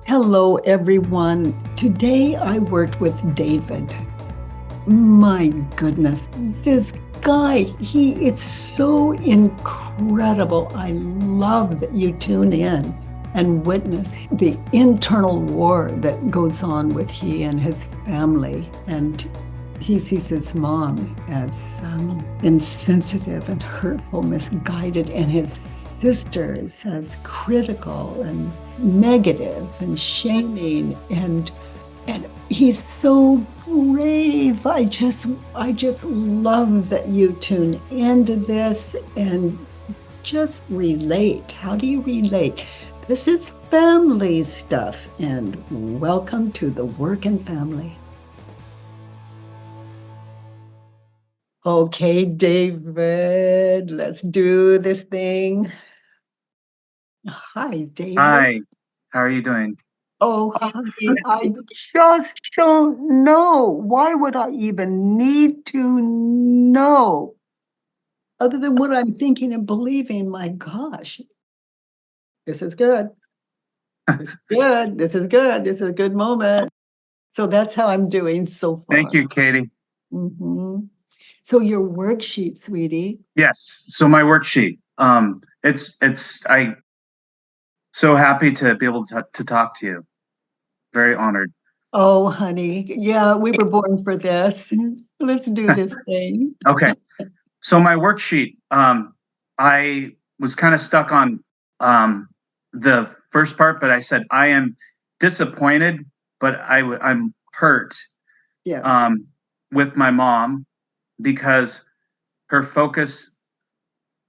Hello, everyone. Today I worked with David. My goodness, this guy, he is so incredible. I love that you tune in and witness the internal war that goes on with he and his family. And he sees his mom as insensitive and hurtful, misguided, and his sisters as critical and negative and shaming, and he's so brave. I just love that you tune into this and just relate. How do you relate? This is family stuff, and welcome to the Work and Family. Okay, David, let's do this thing. Hi, David. Hi, how are you doing? Oh, honey, I just don't know. Why would I even need to know? Other than what I'm thinking and believing, my gosh, this is good. This is good. This is good. This is a good moment. So that's how I'm doing so far. Thank you, Katie. So your worksheet, sweetie. Yes, so my worksheet. I so happy to be able to talk to you. Very honored. Oh, honey. Yeah, we were born for this. Let's do this thing. Okay. So my worksheet, I was kind of stuck on the first part, but I said I am disappointed, but I'm hurt Yeah. with my mom because her focus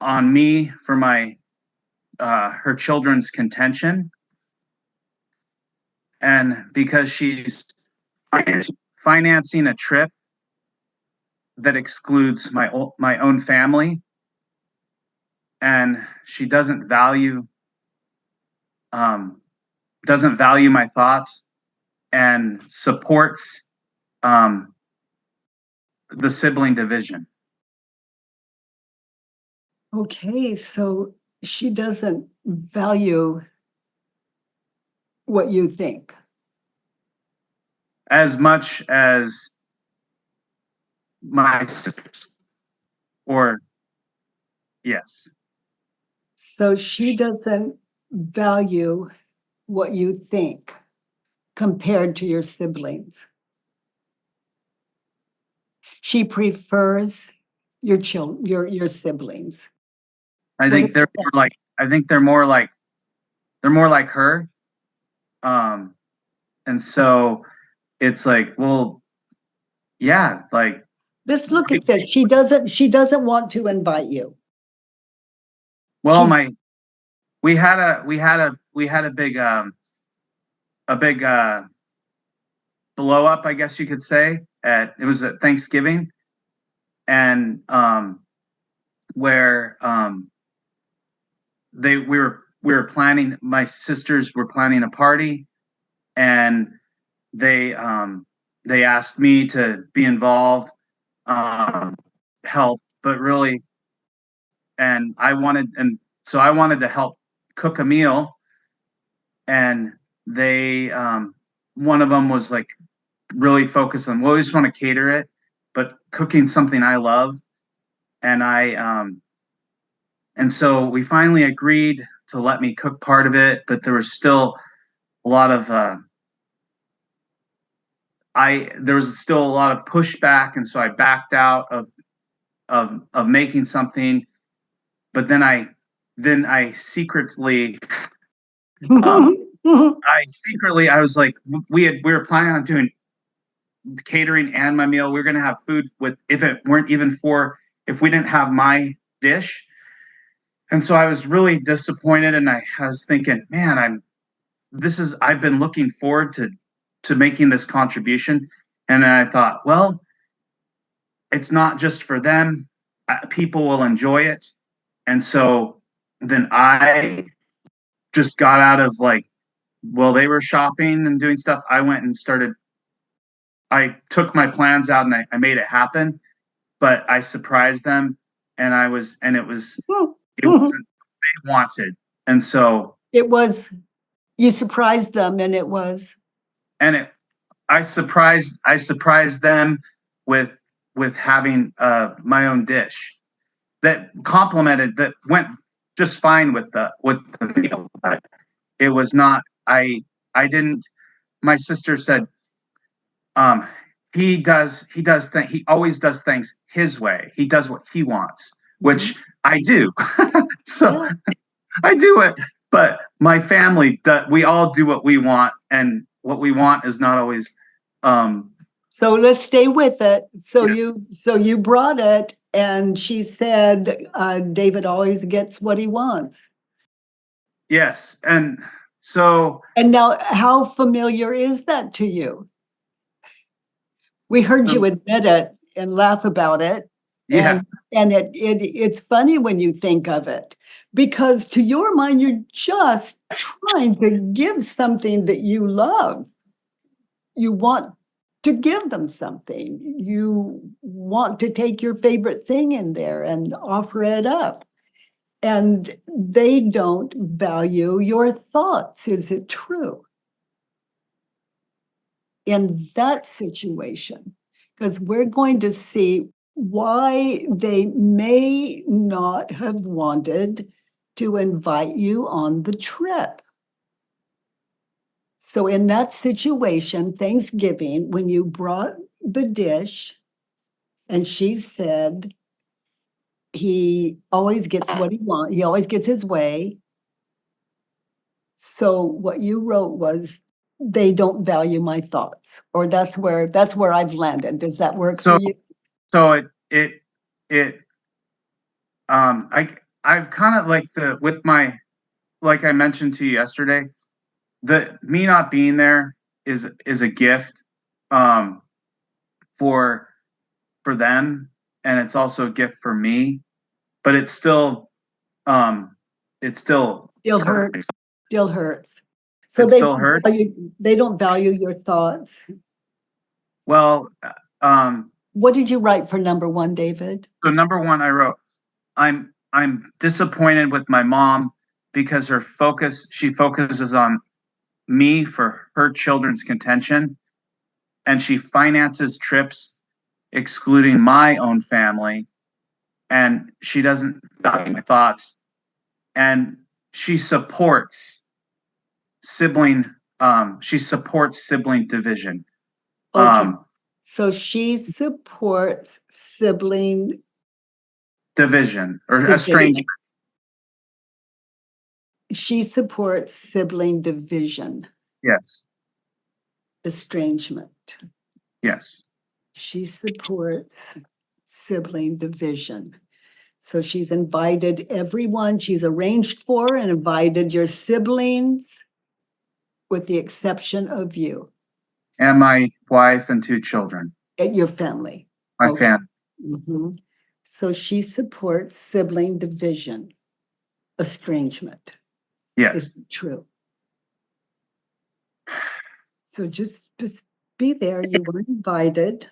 on me for my her children's contention, and because she's financing a trip that excludes my own family, and she doesn't value my thoughts and supports the sibling division. Okay, so she doesn't value what you think as much as my sisters, or yes. So she doesn't value what you think compared to your siblings. She prefers your siblings. I think they're more like her. And so it's like, well, yeah, like, let's look at this. She doesn't want to invite you. Well, we had a big blow up, I guess you could say. It was at Thanksgiving, and where we were planning. My sisters were planning a party, and they asked me to be involved, help, but really, and so I wanted to help cook a meal, and they one of them was like really focused on, well, we just want to cater it, but cooking something I love. And and so we finally agreed to let me cook part of it, but there was still a lot of pushback, and so I backed out of making something. But then I secretly I was like, we were planning on doing catering and my meal. We were going to have food if we didn't have my dish. And so I was really disappointed, and I was thinking, man, I've been looking forward to making this contribution. And then I thought, well, it's not just for them. People will enjoy it. And so then I just got out of they were shopping and doing stuff. I took my plans out and I made it happen, but I surprised them, and it wasn't what they wanted. And so it was You surprised them, and it was and I surprised them with having my own dish that went just fine with the meal. But it was not. I didn't. My sister said, um, he always does things his way. He does what he wants, which I do. So yeah. I do it, but my family, we all do what we want, and what we want is not always. Um, So let's stay with it. So yeah. you brought it, and she said, David always gets what he wants. Yes, and so And now, how familiar is that to you? We heard you admit it and laugh about it, yeah, and it's funny when you think of it, because to your mind, you're just trying to give something that you love. You want to give them something. You want to take your favorite thing in there and offer it up. And they don't value your thoughts. Is it true? In that situation, because we're going to see why they may not have wanted to invite you on the trip. So, in that situation, Thanksgiving, when you brought the dish and she said, he always gets what he wants, he always gets his way. So, what you wrote was, they don't value my thoughts, or that's where I've landed. Does that work for so you? so it I've kind of like with my, like I mentioned to you yesterday, the me not being there is a gift, um, for them, and it's also a gift for me, but um, it still Still hurts. hurts, still hurts. So It still hurts. they don't value your thoughts. Well, um, What did you write for number one, David? so number one, I wrote, I'm disappointed with my mom because she focuses on me for her children's contention, and she finances trips excluding my own family, and she doesn't value my thoughts, and she supports sibling sibling division. Okay, um so she supports sibling Division or division. estrangement. She supports sibling division, Yes, estrangement. yes, She supports sibling division. So she's invited everyone she's arranged for and invited your siblings, with the exception of you, and my wife and two children, at your family. my Okay. family. Mhm. So she supports sibling division, estrangement. Is Yes. it true? So just be there. You were invited.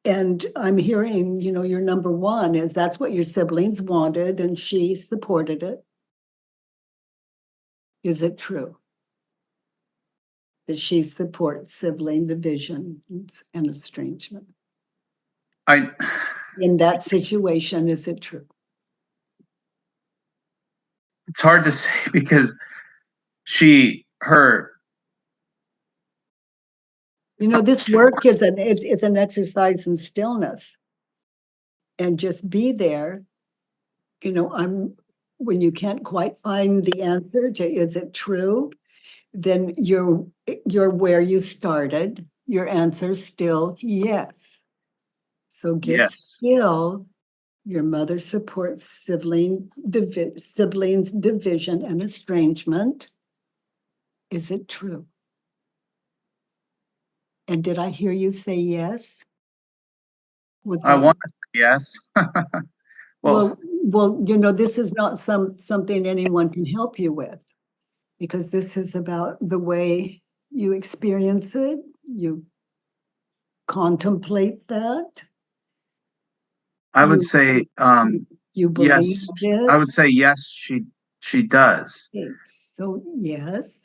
And I'm hearing, your number one is that's what your siblings wanted, and she supported it. Is it true that she supports sibling division and estrangement? I In that situation, is it true? It's hard to say because she her This work is it's an exercise in stillness, and just be there. I'm when you can't quite find the answer to is it true, then you're where you started. Your answer's still yes. So get yes. still. Your mother supports siblings division and estrangement. Is it true? And did I hear you say yes? Was I that want to say yes. Well, well, this is not something anyone can help you with, because this is about the way you experience it. You contemplate that. I would You say you believe yes. I would this. say yes. She does. Okay, so yes.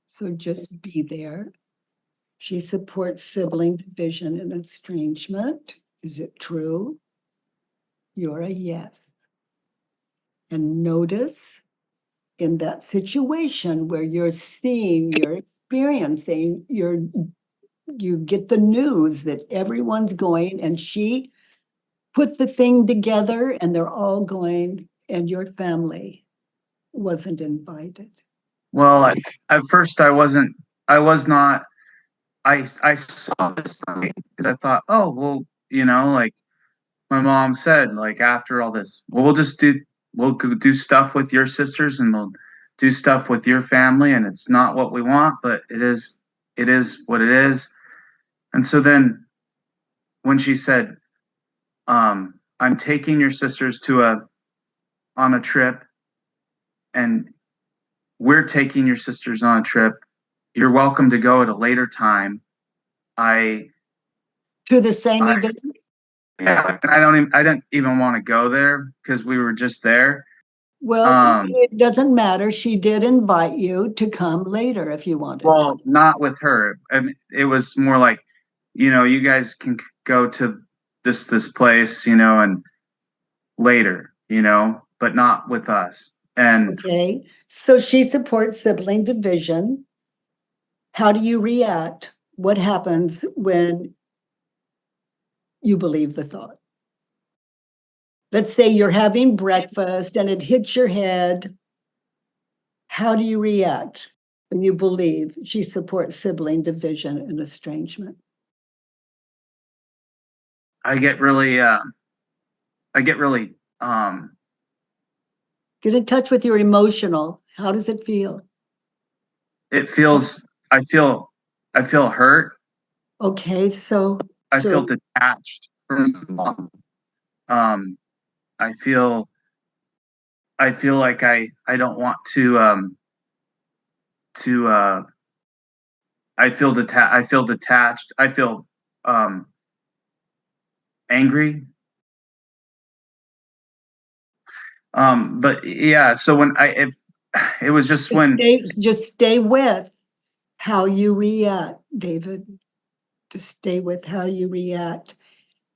So just be there. She supports sibling division and estrangement. Is it true? You're a yes. And notice in that situation where you're seeing, you're experiencing, you get the news that everyone's going, and she put the thing together and they're all going, and your family wasn't invited. Well, at first I wasn't. I was not. I saw this because I thought, oh well, like my mom said, like after all this, well, we'll go do stuff with your sisters and we'll do stuff with your family, and it's not what we want, but it is what it is. And so then when she said, I'm taking your sisters on a trip, and we're taking your sisters on a trip. You're welcome to go at a later time. I To the same I event? Yeah, I didn't even want to go there because we were just there. Well, it doesn't matter. She did invite you to come later if you wanted. Well, not with her. It was more like, you guys can go to this place, and later, but not with us. And Okay, so she supports sibling division. How do you react? What happens when you believe the thought? Let's say you're having breakfast and it hits your head. How do you react when you believe she supports sibling division and estrangement? I get really, um, Get in touch with your emotional. How does it feel? it feels, I feel hurt. Okay, so I feel detached from my mom. Um, I feel, like I don't want to, I feel detached. I feel, um, angry. But yeah, so when if it was just when just stay with how you react, David. Just stay with how you react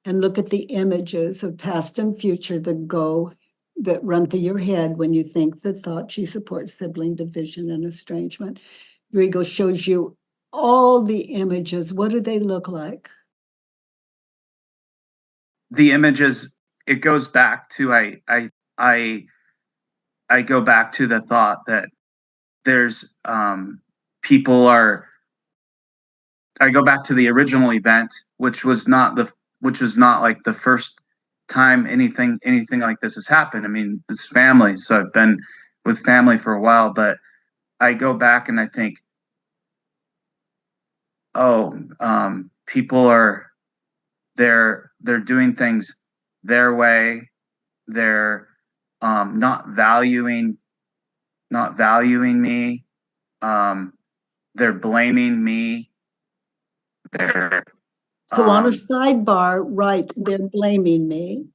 and look at the images of past and future that run through your head when you think the thought she supports sibling division and estrangement. Your ego shows you all the images. What do they look like? the images, it goes back to I I go back to the thought that there's people are I go back to the original event, which was not like the first time anything like this has happened. I mean, it's family, so I've been with family for a while, but I go back and I think, oh, people are they're doing things their way. They're not valuing me. Um, they're blaming me. They're So on a sidebar, right, they're blaming me.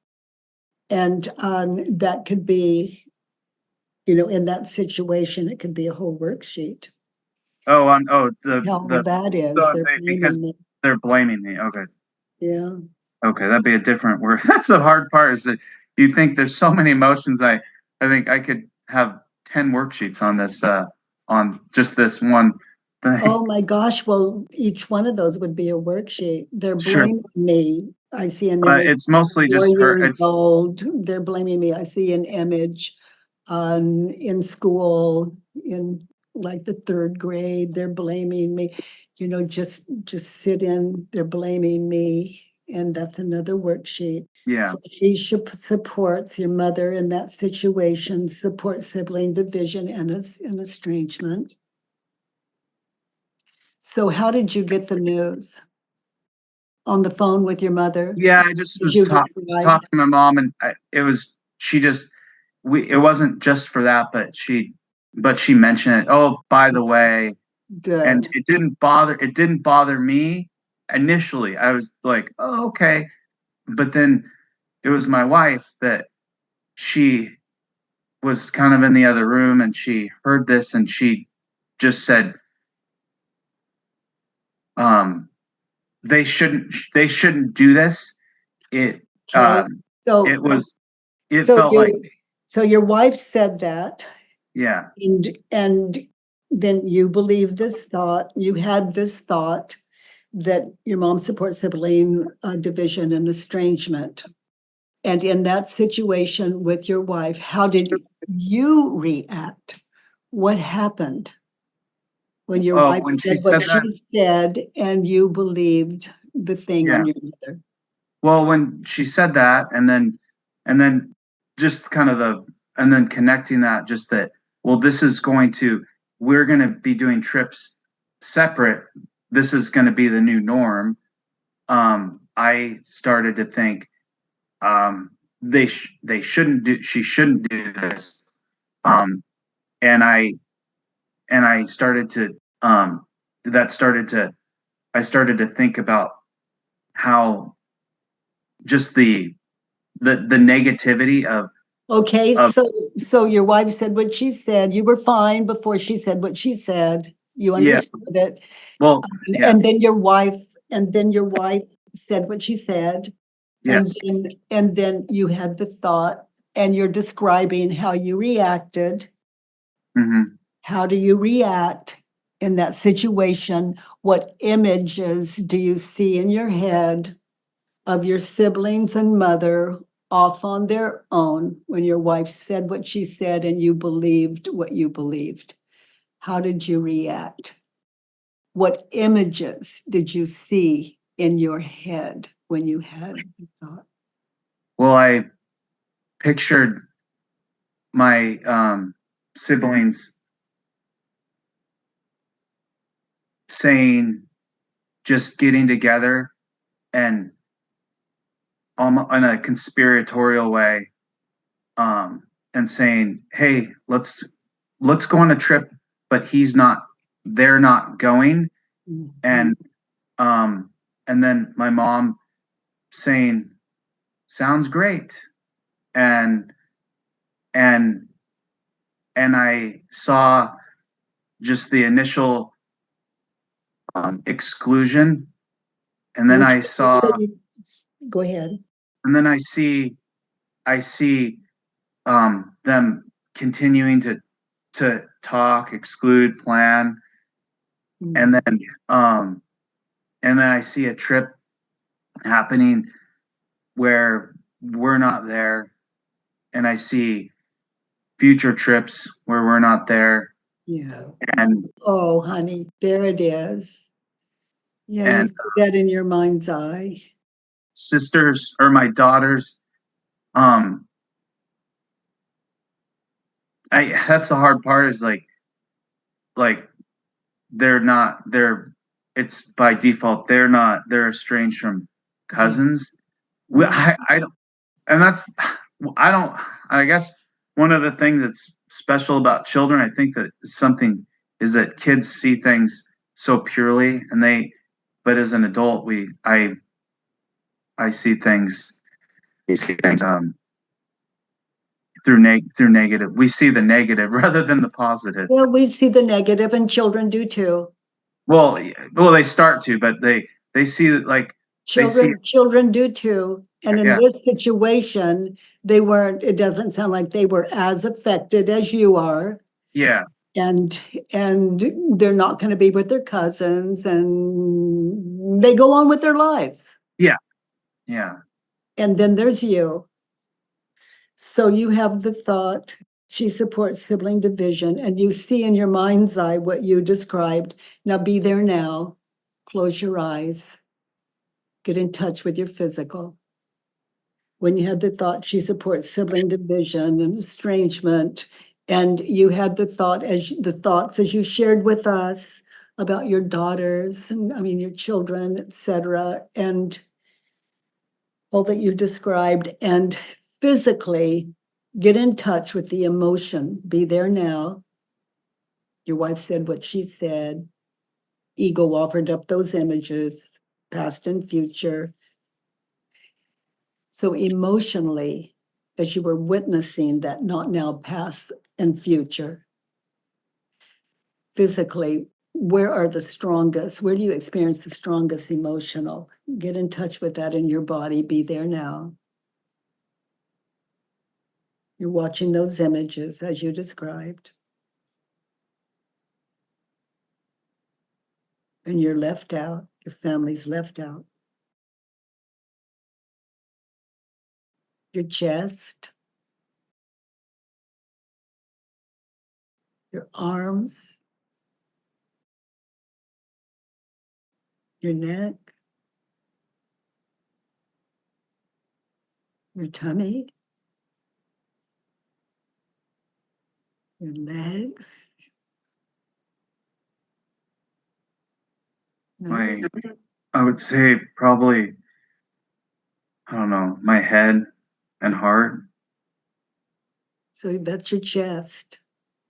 And that could be, in that situation, it could be a whole worksheet. How that is, they're because blaming me. they're blaming me. Okay. Yeah. Okay, that'd be a different word. That's the hard part is that you think there's so many emotions. I think I could have 10 worksheets on this on just this one thing. Oh my gosh, well, each one of those would be a worksheet. They're Sure. blaming me. I see an But image. it's mostly 4 just her. years It's old. They're blaming me. I see an image in school in like the 3rd grade. They're blaming me. Just sit in. They're blaming me, and that's another worksheet. yeah. So she supports your mother in that situation, supports sibling division and estrangement. So how did you get the news? On the phone with your mother? Yeah, I just As was you talking to my mom, and it was she just it wasn't just for that, but she mentioned it. Oh, by the way, and Good. it didn't bother me initially. I was like, oh, okay, but then it was my wife that she was kind of in the other room, and she heard this, and she just said, um, they shouldn't do this. It Okay. So, it was it so felt like, you, so your wife said that, yeah, and then you believe this thought, you had this thought that your mom supports sibling division and estrangement. And in that situation with your wife, how did you react? What happened when your wife when she said what said that, she said and you believed the thing yeah. on your mother? Well, when she said that, and then just kind of and then connecting that, just that, well, we're going to be doing trips separate. This is going to be the new norm. I started to think, she shouldn't do this. Um, and I started to, that started to, I started to think about how just the negativity Okay, of so your wife said what she said. You were fine before she said what she said. You yeah, understood it. well, yeah, And then your wife said what she said. And yes, then you had the thought and you're describing how you reacted. hmm, How do you react in that situation? What images do you see in your head of your siblings and mother off on their own when your wife said what she said and you believed what you believed? How did you react? What images did you see in your head when you had the thought? well, I pictured my siblings saying, just getting together and in a conspiratorial way, and saying, hey, let's go on a trip, but they're not going. Mhm. And um and then my mom saying, sounds great. And and and I saw just the initial exclusion, and then I saw Go ahead. and then I see them continuing to talk, exclude, plan, and Mhm. then um and then I see a trip happening where we're not there, and I see future trips where we're not there, Yeah. and Oh, honey, there it is. Yeah, you and see that in your mind's eye. sisters or my daughters, um I that's the hard part, is like they're it's by default, they're estranged from Yeah. cousins. Yeah. I don't, and that's, I don't, I guess one of the things that's special about children, I think that is something, is that kids see things so purely, but as an adult, I see things through negative. We see the negative rather than the positive. Well, we see the negative and children do too. Well, they start to, but they see that, like, they see, Children do too. And in yeah, this situation, it doesn't sound like they were as affected as you are. yeah, And they're not going to be with their cousins and they go on with their lives. yeah, yeah, And then there's you. So you have the thought, she supports sibling division, and you see in your mind's eye what you described. Now be there now. Close your eyes. Get in touch with your physical. When you had the thought, she supports sibling division and estrangement, and you had the thoughts as you shared with us about your daughters, and I mean your children, etc., and all that you described, and physically get in touch with the emotion. Be there now. Your wife said what she said. Ego offered up those images, past and future. So emotionally, as you were witnessing that not now, past and future. Physically, where are the strongest? Where do you experience the strongest emotional? Get in touch with that in your body. Be there now. You're watching those images as you described. And you're left out. Your family's left out. Your chest, your arms, your neck, your tummy, your legs. I would say probably, I don't know, my head and heart. So that's your chest.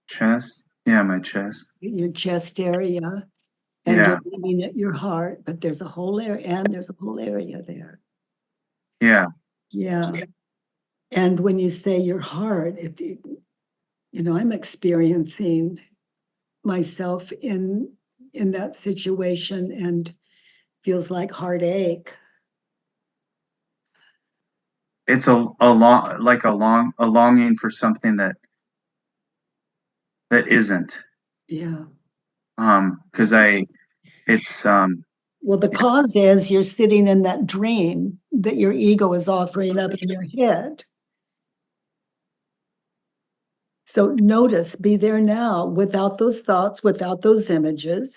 Chest? Yeah, my chest. Your chest area. And Yeah. you're looking at your heart, but there's a whole area, and there's a whole area there. Yeah. Yeah. And when you say your heart, I'm experiencing myself in that situation, and feels like heartache. It's a longing for something that isn't. Yeah. Because it's Well, the cause is you're sitting in that dream that your ego is offering up in your head. So notice, be there now without those thoughts, without those images,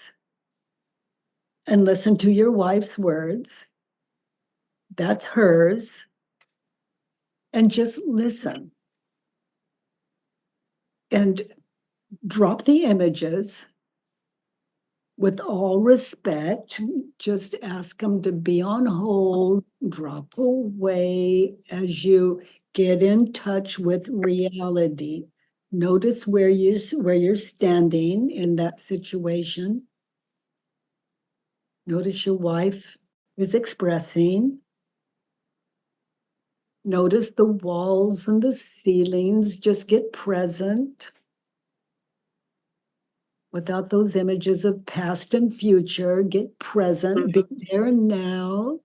and listen to your wife's words. That's hers. And just listen. And drop the images with all respect. Just ask them to be on hold, drop away as you get in touch with reality. Notice where you're standing in that situation. Notice your wife is expressing. Notice the walls and the ceilings. Just get present without those images of past and future. Get present, be there now.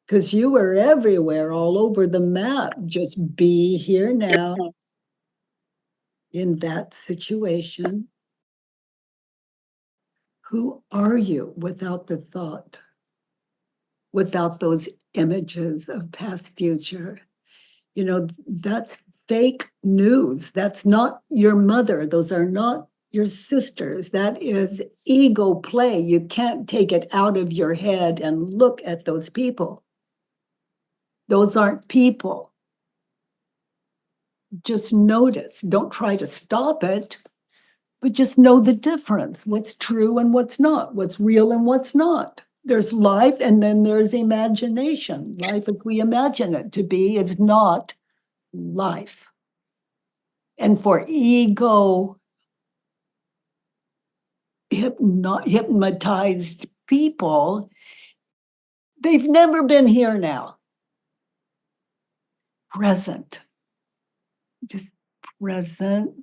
Because you are everywhere, all over the map. Just be here now in that situation. Who are you without the thought? Without those images of past, future? That's fake news. That's not your mother. Those are not your sisters. That is ego play. You can't take it out of your head and look at those people. Those aren't people. Just notice. Don't try to stop it, but just know the difference. What's true and what's not. What's real and what's not. There's life, and then there's imagination. Life as we imagine it to be is not life. And for ego hypnotized people, they've never been here now. Present. Just present.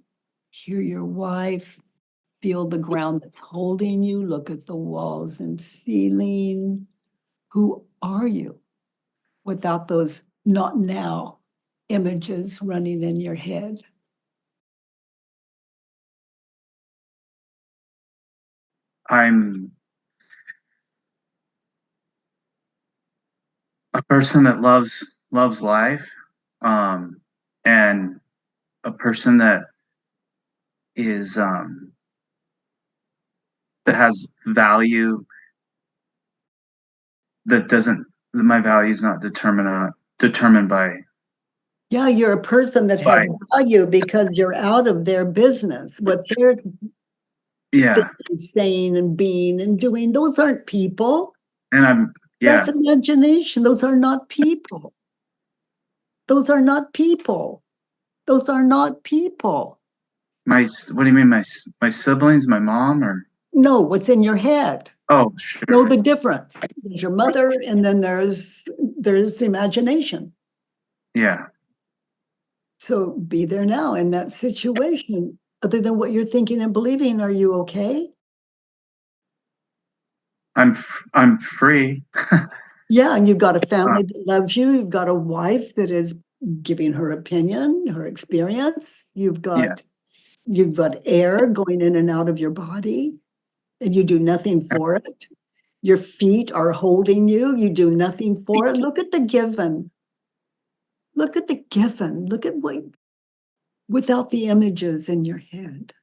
Hear your wife. Feel the ground that's holding you. Look at the walls and ceiling. Who are you without those not now images running in your head? I'm a person that loves life, and a person that is that has value, my value is not determined by. Yeah, you're a person that has value because you're out of their business. What they're saying and being and doing, those aren't people. And that's imagination. Those are not people. Those are not people. Those are not people. What do you mean, my siblings, my mom, or? No, what's in your head. Oh, sure. Know the difference. There's your mother, and then there's imagination. Yeah. So be there now in that situation. Other than what you're thinking and believing, are you okay? I'm free. Yeah, and you've got a Uh, family that loves you. You've got a wife that is giving her opinion, her experience. yeah. You've got air going in and out of your body, and you do nothing for it. Your feet are holding you. You do nothing for it. Look at the given. Look at the given. Look at what without the images in your head.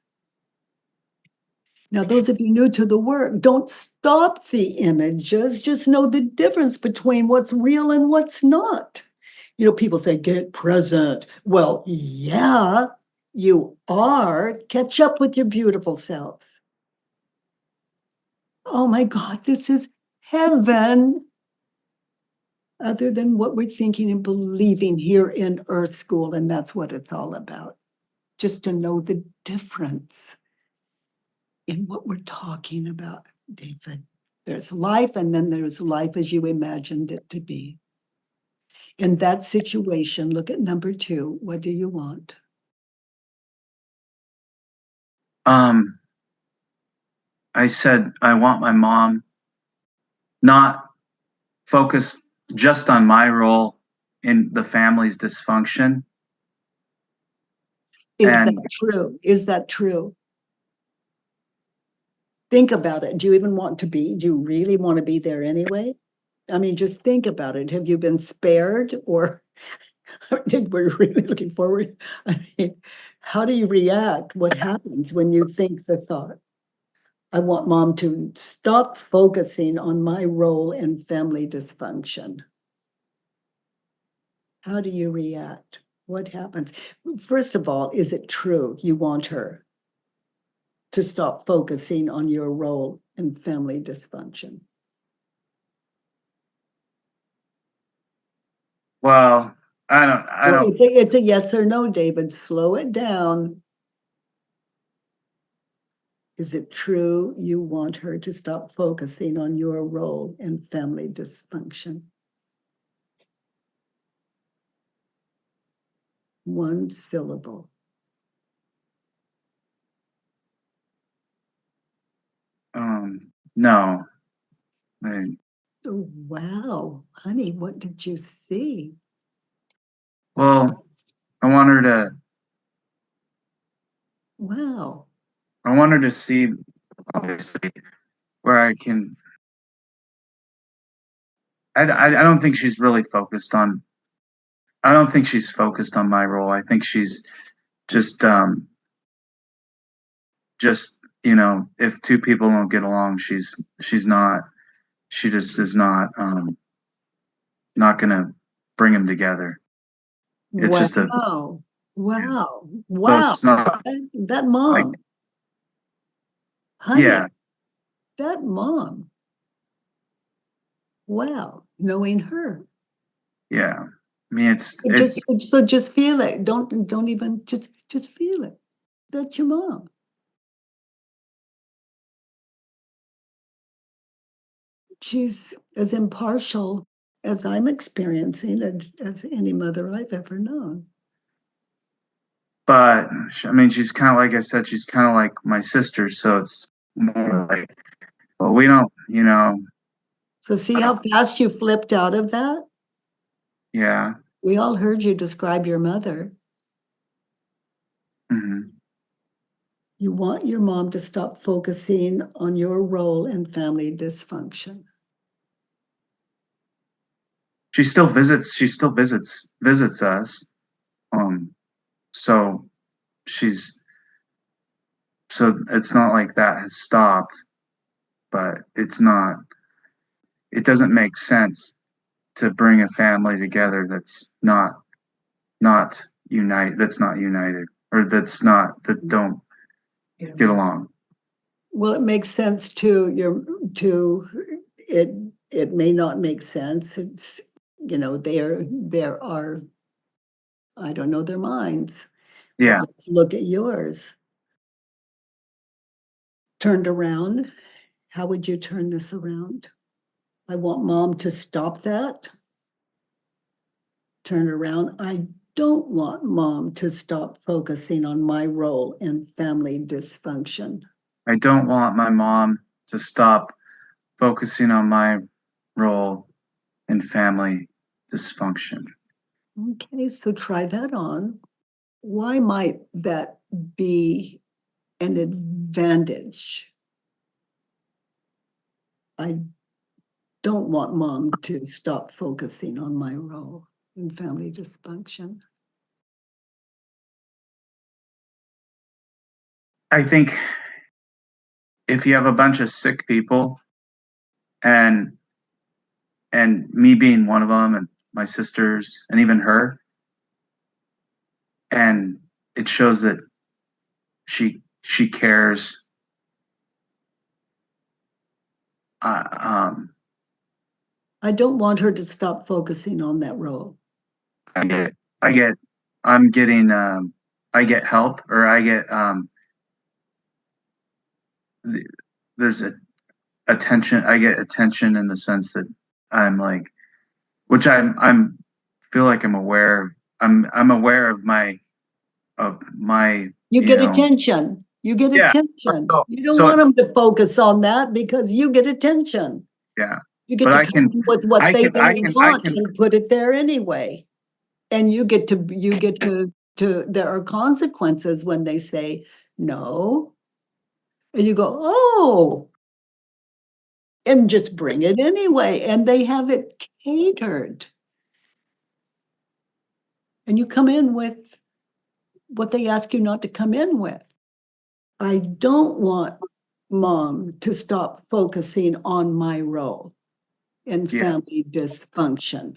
Now, those of you new to the work, don't stop the images. Just know the difference between what's real and what's not. People say, get present. Well, yeah, you are. Catch up with your beautiful selves. Oh my God, this is heaven. Other than what we're thinking and believing here in Earth School. And that's what it's all about. Just to know the difference in what we're talking about, David. There's life, and then there's life as you imagined it to be. In that situation, look at number 2. What do you want? Um, I said I want my mom not focus just on my role in the family's dysfunction. Is that And true? Is that true? Think about it. Do you even want to be? Do you really want to be there anyway? I mean, just think about it. Have you been spared, or did we really looking forward? I mean, how do you react? What happens when you think the thought? I want mom to stop focusing on my role in family dysfunction. How do you react? What happens? First of all, is it true you want her to stop focusing on your role in family dysfunction? well, I Well, don't, it's a yes or no, David. Slow it down. Is it true you want her to stop focusing on your role in family dysfunction? One syllable. no. I, Oh, wow, honey, what did you see? well, I want her to, Wow. I want her to see, obviously, where I can, I don't think she's really focused on, I don't think she's focused on my role. I think she's just, if two people don't get along, she's not, she just is not gonna bring them together. It's just a, Wow. Wow. so Wow. it's not That like, mom, honey, yeah, that mom. Wow. Knowing her. yeah. I mean, it's, So just feel it. Don't even just feel it. That's your mom. She's as impartial as I'm experiencing as any mother I've ever known. but I mean, she's kind of like I said, she's kind of like my sister, so it's more like, well, we don't, So see how fast you flipped out of that? yeah. We all heard you describe your mother. Hmm. You want your mom to stop focusing on your role in family dysfunction. She still visits us. Um, so she's, so it's not like that has stopped, but it doesn't make sense to bring a family together not that's not united, or that don't get along. Well, it makes sense to it. It may not make sense. It's there are I don't know their minds, but Yeah. let's look at yours. Turned around. How would you turn this around? I want mom to stop that. Turn around. I don't want mom to stop focusing on my role in family dysfunction. I don't want my mom to stop focusing on my role in family dysfunction. Okay, so try that on. Why might that be an advantage? I don't want mom to stop focusing on my role in family dysfunction. I think if you have a bunch of sick people and me being one of them and my sisters and even her, and it shows that she cares. Um, I don't want her to stop focusing on that role. I get I'm getting I get help, or I get there's a attention. I get attention in the sense that I'm like, which I'm feel like I'm aware. I'm aware of my You you get know. attention. You get Yeah. attention. So, You don't so want them to focus on that because you get attention. yeah, You get but to come up with what they don't I want can and put it there anyway. And you get to there are consequences when they say no. And you go, oh, and just bring it anyway. And they have it catered. And you come in with what they ask you not to come in with. I don't want mom to stop focusing on my role in yeah. family dysfunction.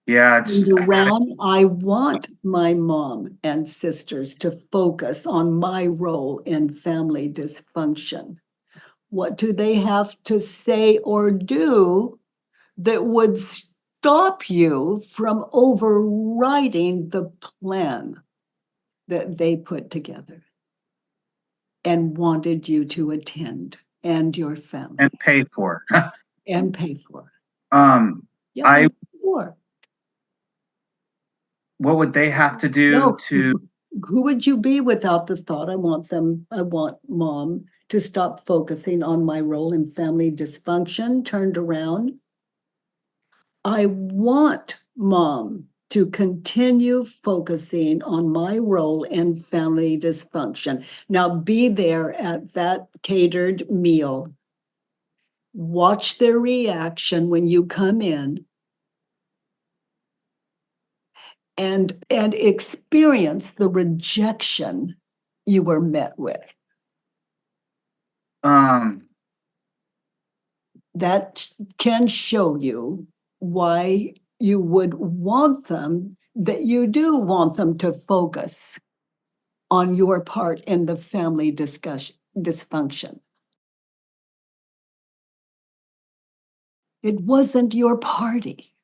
Yeah, And around, I want my mom and sisters to focus on my role in family dysfunction. What do they have to say or do that would stop you from overriding the plan that they put together and wanted you to attend and your and family pay for. and pay for? Yeah, I and pay for. What would they have to do No, to? who would you be without the thought, I want mom to stop focusing on my role in family dysfunction, turned around. I want mom to continue focusing on my role in family dysfunction. Now be there at that catered meal. Watch their reaction when you come in and experience the rejection you were met with. Um, That can show you why you would want them, that you do want them to focus on your part in the family discussion dysfunction. It wasn't your party.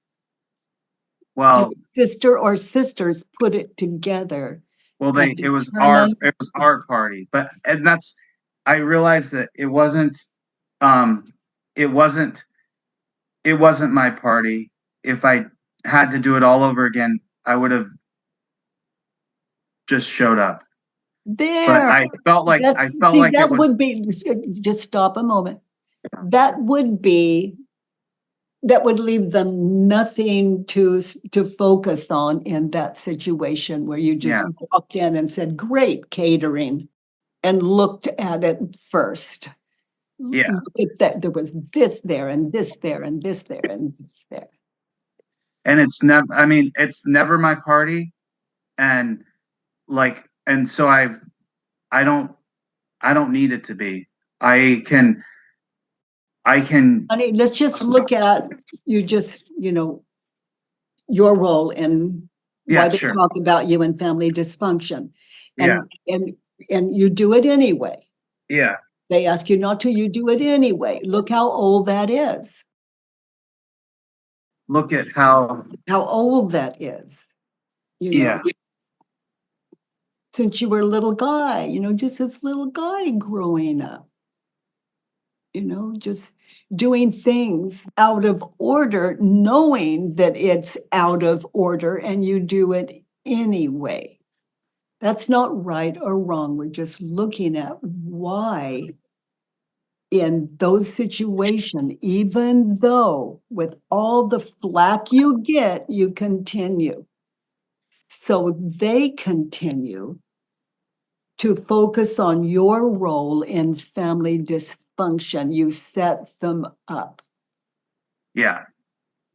Your well, sister or sisters put it together and it was determined. our party, but and that's I realized that um it wasn't it wasn't my party. If I had to do it all over again, I would have just showed up. But There, I that's, felt see, like it that was. would be, just stop a moment. That would be, that would leave them nothing to focus on in that situation where you just Yeah, walked in and said, great catering, and looked at it first. yeah, Look at that, there was this there and this there and this there and this there. and it's never my party, and and so I don't I don't need it to be. I can I can I mean, let's just look at you just, your role in why Yeah, they sure. talk about you in family dysfunction. Yeah, And you do it anyway. yeah. They ask you not to, you do it anyway. Look how old that is. Look at how. How old that is. Yeah, Since you were a little guy, just this little guy growing up. just doing things out of order, knowing that it's out of order, and you do it anyway. That's not right or wrong. We're just looking at why in those situations, even though with all the flack you get, you continue. So they continue to focus on your role in family dysfunction. You set them up. Yeah.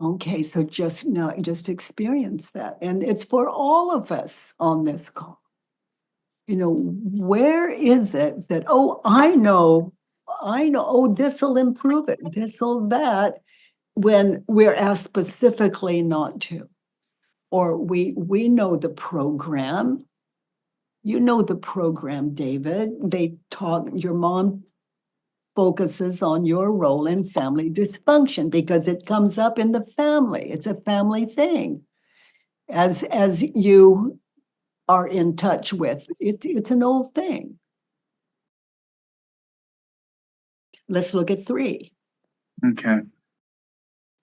Okay, so just experience that. And it's for all of us on this call. Where is it that, oh, I know, oh, this'll improve it, this'll that, when we're asked specifically not to. Or we know the program. You know the program, David. Your mom focuses on your role in family dysfunction because it comes up in the family. It's a family thing. As you are in touch with, it's an old thing. Let's look at 3. Okay.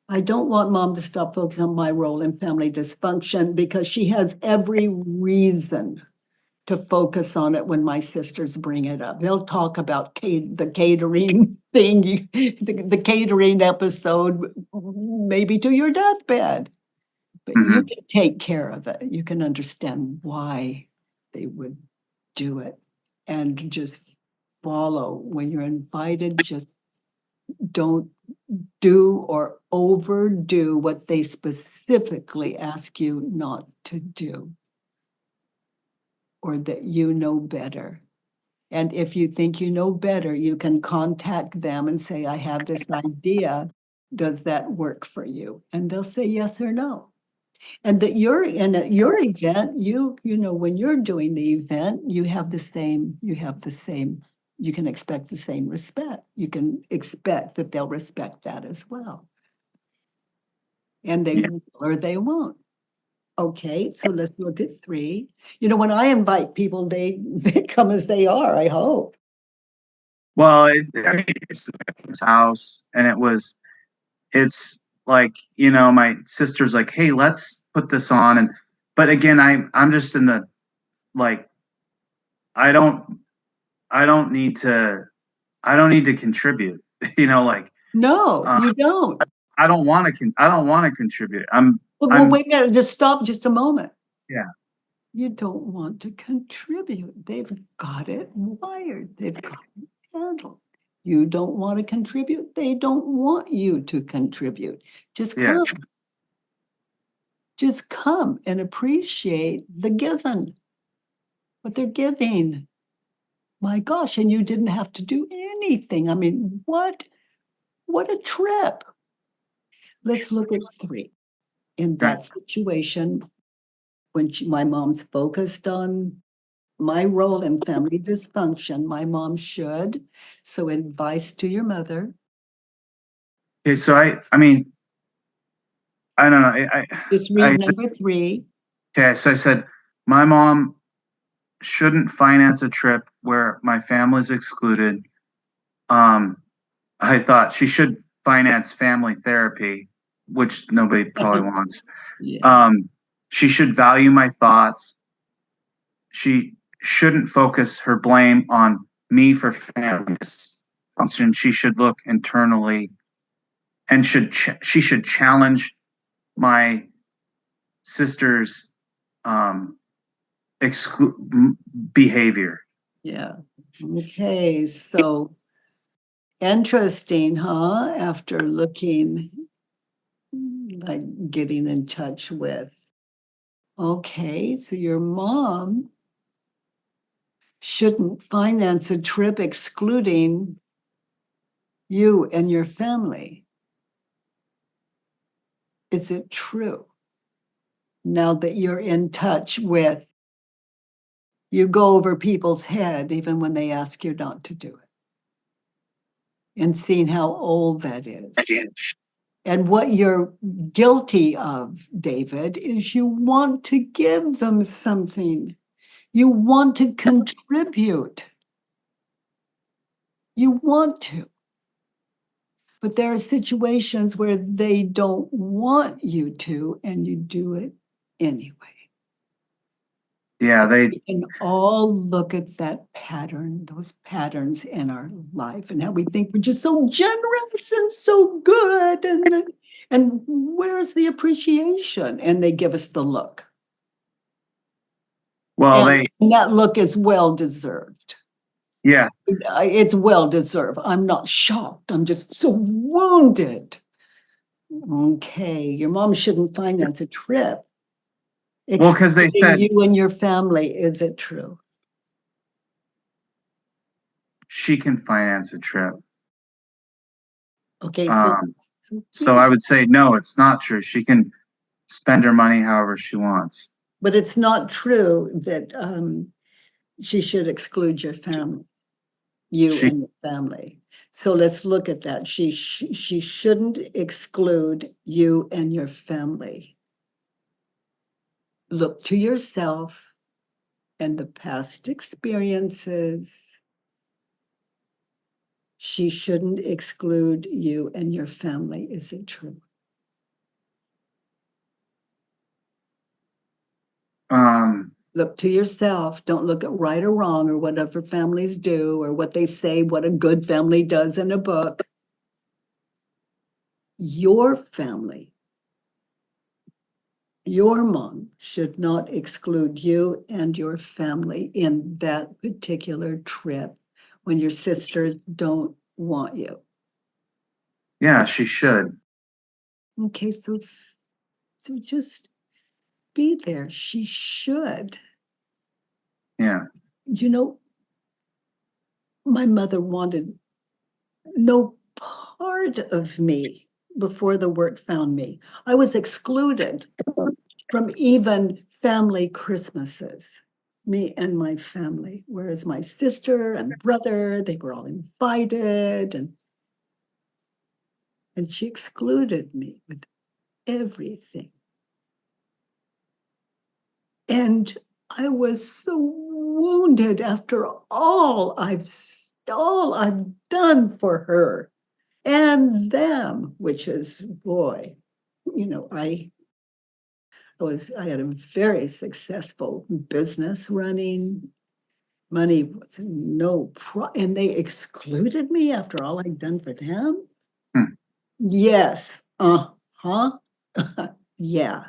I don't want mom to stop focusing on my role in family dysfunction because she has every reason to focus on it when my sisters bring it up. They'll talk about the catering thing, the catering episode, maybe to your deathbed. But you Mhm. can take care of it. You can understand why they would do it and just follow. When you're invited, just don't do or overdo what they specifically ask you not to do, or that you know better. And if you think you know better, you can contact them and say, I have this idea. Does that work for you? And they'll say yes or no. And that you're in your event, when you're doing the event, you can expect the same respect. You can expect that they'll respect that as well. And they Yeah. will or they won't. Okay, so let's look at 3. When I invite people, they come as they are, I hope. Well, I mean, it's his house, and it's like, my sister's like, hey, let's put this on. But again, I'm just in the, like, I don't, I don't need to, I don't need to contribute, like, No, uh, you don't. I don't want to contribute. Well, I'm, wait a minute, just stop just a moment. yeah, You don't want to contribute. They've got it wired. They've got it handled. You don't want to contribute. They don't want you to contribute. Just yeah, come. Just come and appreciate the given, what they're giving. My gosh, and you didn't have to do anything. I mean, what a trip. Let's look at 3. In right. that situation, when my mom's focused on my role in family dysfunction, my mom should. So advice to your mother. Okay, so I mean, I don't know. Just I read number 3. okay, so I said my mom shouldn't finance a trip where my family's excluded. Um, I thought she should finance family therapy, which nobody probably wants. Yeah. Um, she should value my thoughts. She shouldn't focus her blame on me for family dysfunction. She should look internally and she should challenge my sister's um, behavior. Yeah. Okay. So interesting, huh? After looking, like getting in touch with. Okay. So your mom shouldn't finance a trip excluding you and your family. Is it true? Now that you're in touch with, you go over people's head even when they ask you not to do it, and seeing how old that is. And what you're guilty of, David, is you want to give them something. You want to contribute. You want to. But there are situations where they don't want you to, and you do it anyway. Yeah, We can all look at that pattern, those patterns in our life, and how we think we're just so generous and so good, and where's the appreciation? And they give us the look. well, And that look is well deserved. yeah, It's well deserved. I'm not shocked. I'm just so wounded. Okay, your mom shouldn't finance a trip. well, because they Excluding said you and your family, is it true? she can finance a trip. Okay, so So I would say, no, it's not true. She can spend her money however she wants. but it's not true that she should exclude your family, you She, and your family. So let's look at that. She shouldn't exclude you and your family. Look to yourself and the past experiences. She shouldn't exclude you and your family. Is it true? Look to yourself. Don't look at right or wrong or whatever families do or what they say, what a good family does in a book. Your family, your mom should not exclude you and your family in that particular trip when your sisters don't want you. yeah, she should. Okay, so just be there. She should. Yeah. You know, my mother wanted no part of me before the work found me. I was excluded from even family Christmases, me and my family, whereas my sister and brother, they were all invited, and she excluded me with everything. And I was so wounded after all I've done for her and them, which is, boy, I had a very successful business running. Money was and they excluded me after all I'd done for them. Hmm. Yes, huh? Yeah.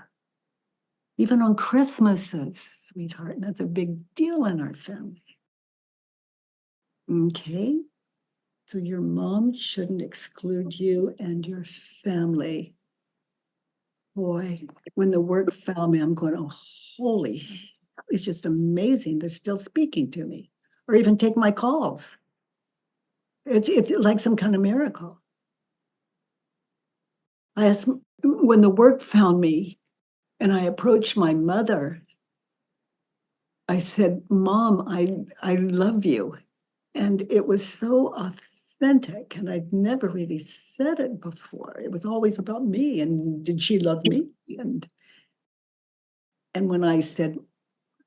Even on Christmases, sweetheart, and that's a big deal in our family. Okay, so your mom shouldn't exclude you and your family. Boy, when the work found me, I'm going, oh, holy, it's just amazing. They're still speaking to me or even take my calls. It's like some kind of miracle. I asked when the work found me and I approached my mother, I said, Mom, I love you. And it was so authentic. And I'd never really said it before. It was always about me. And did she love me? And when I said,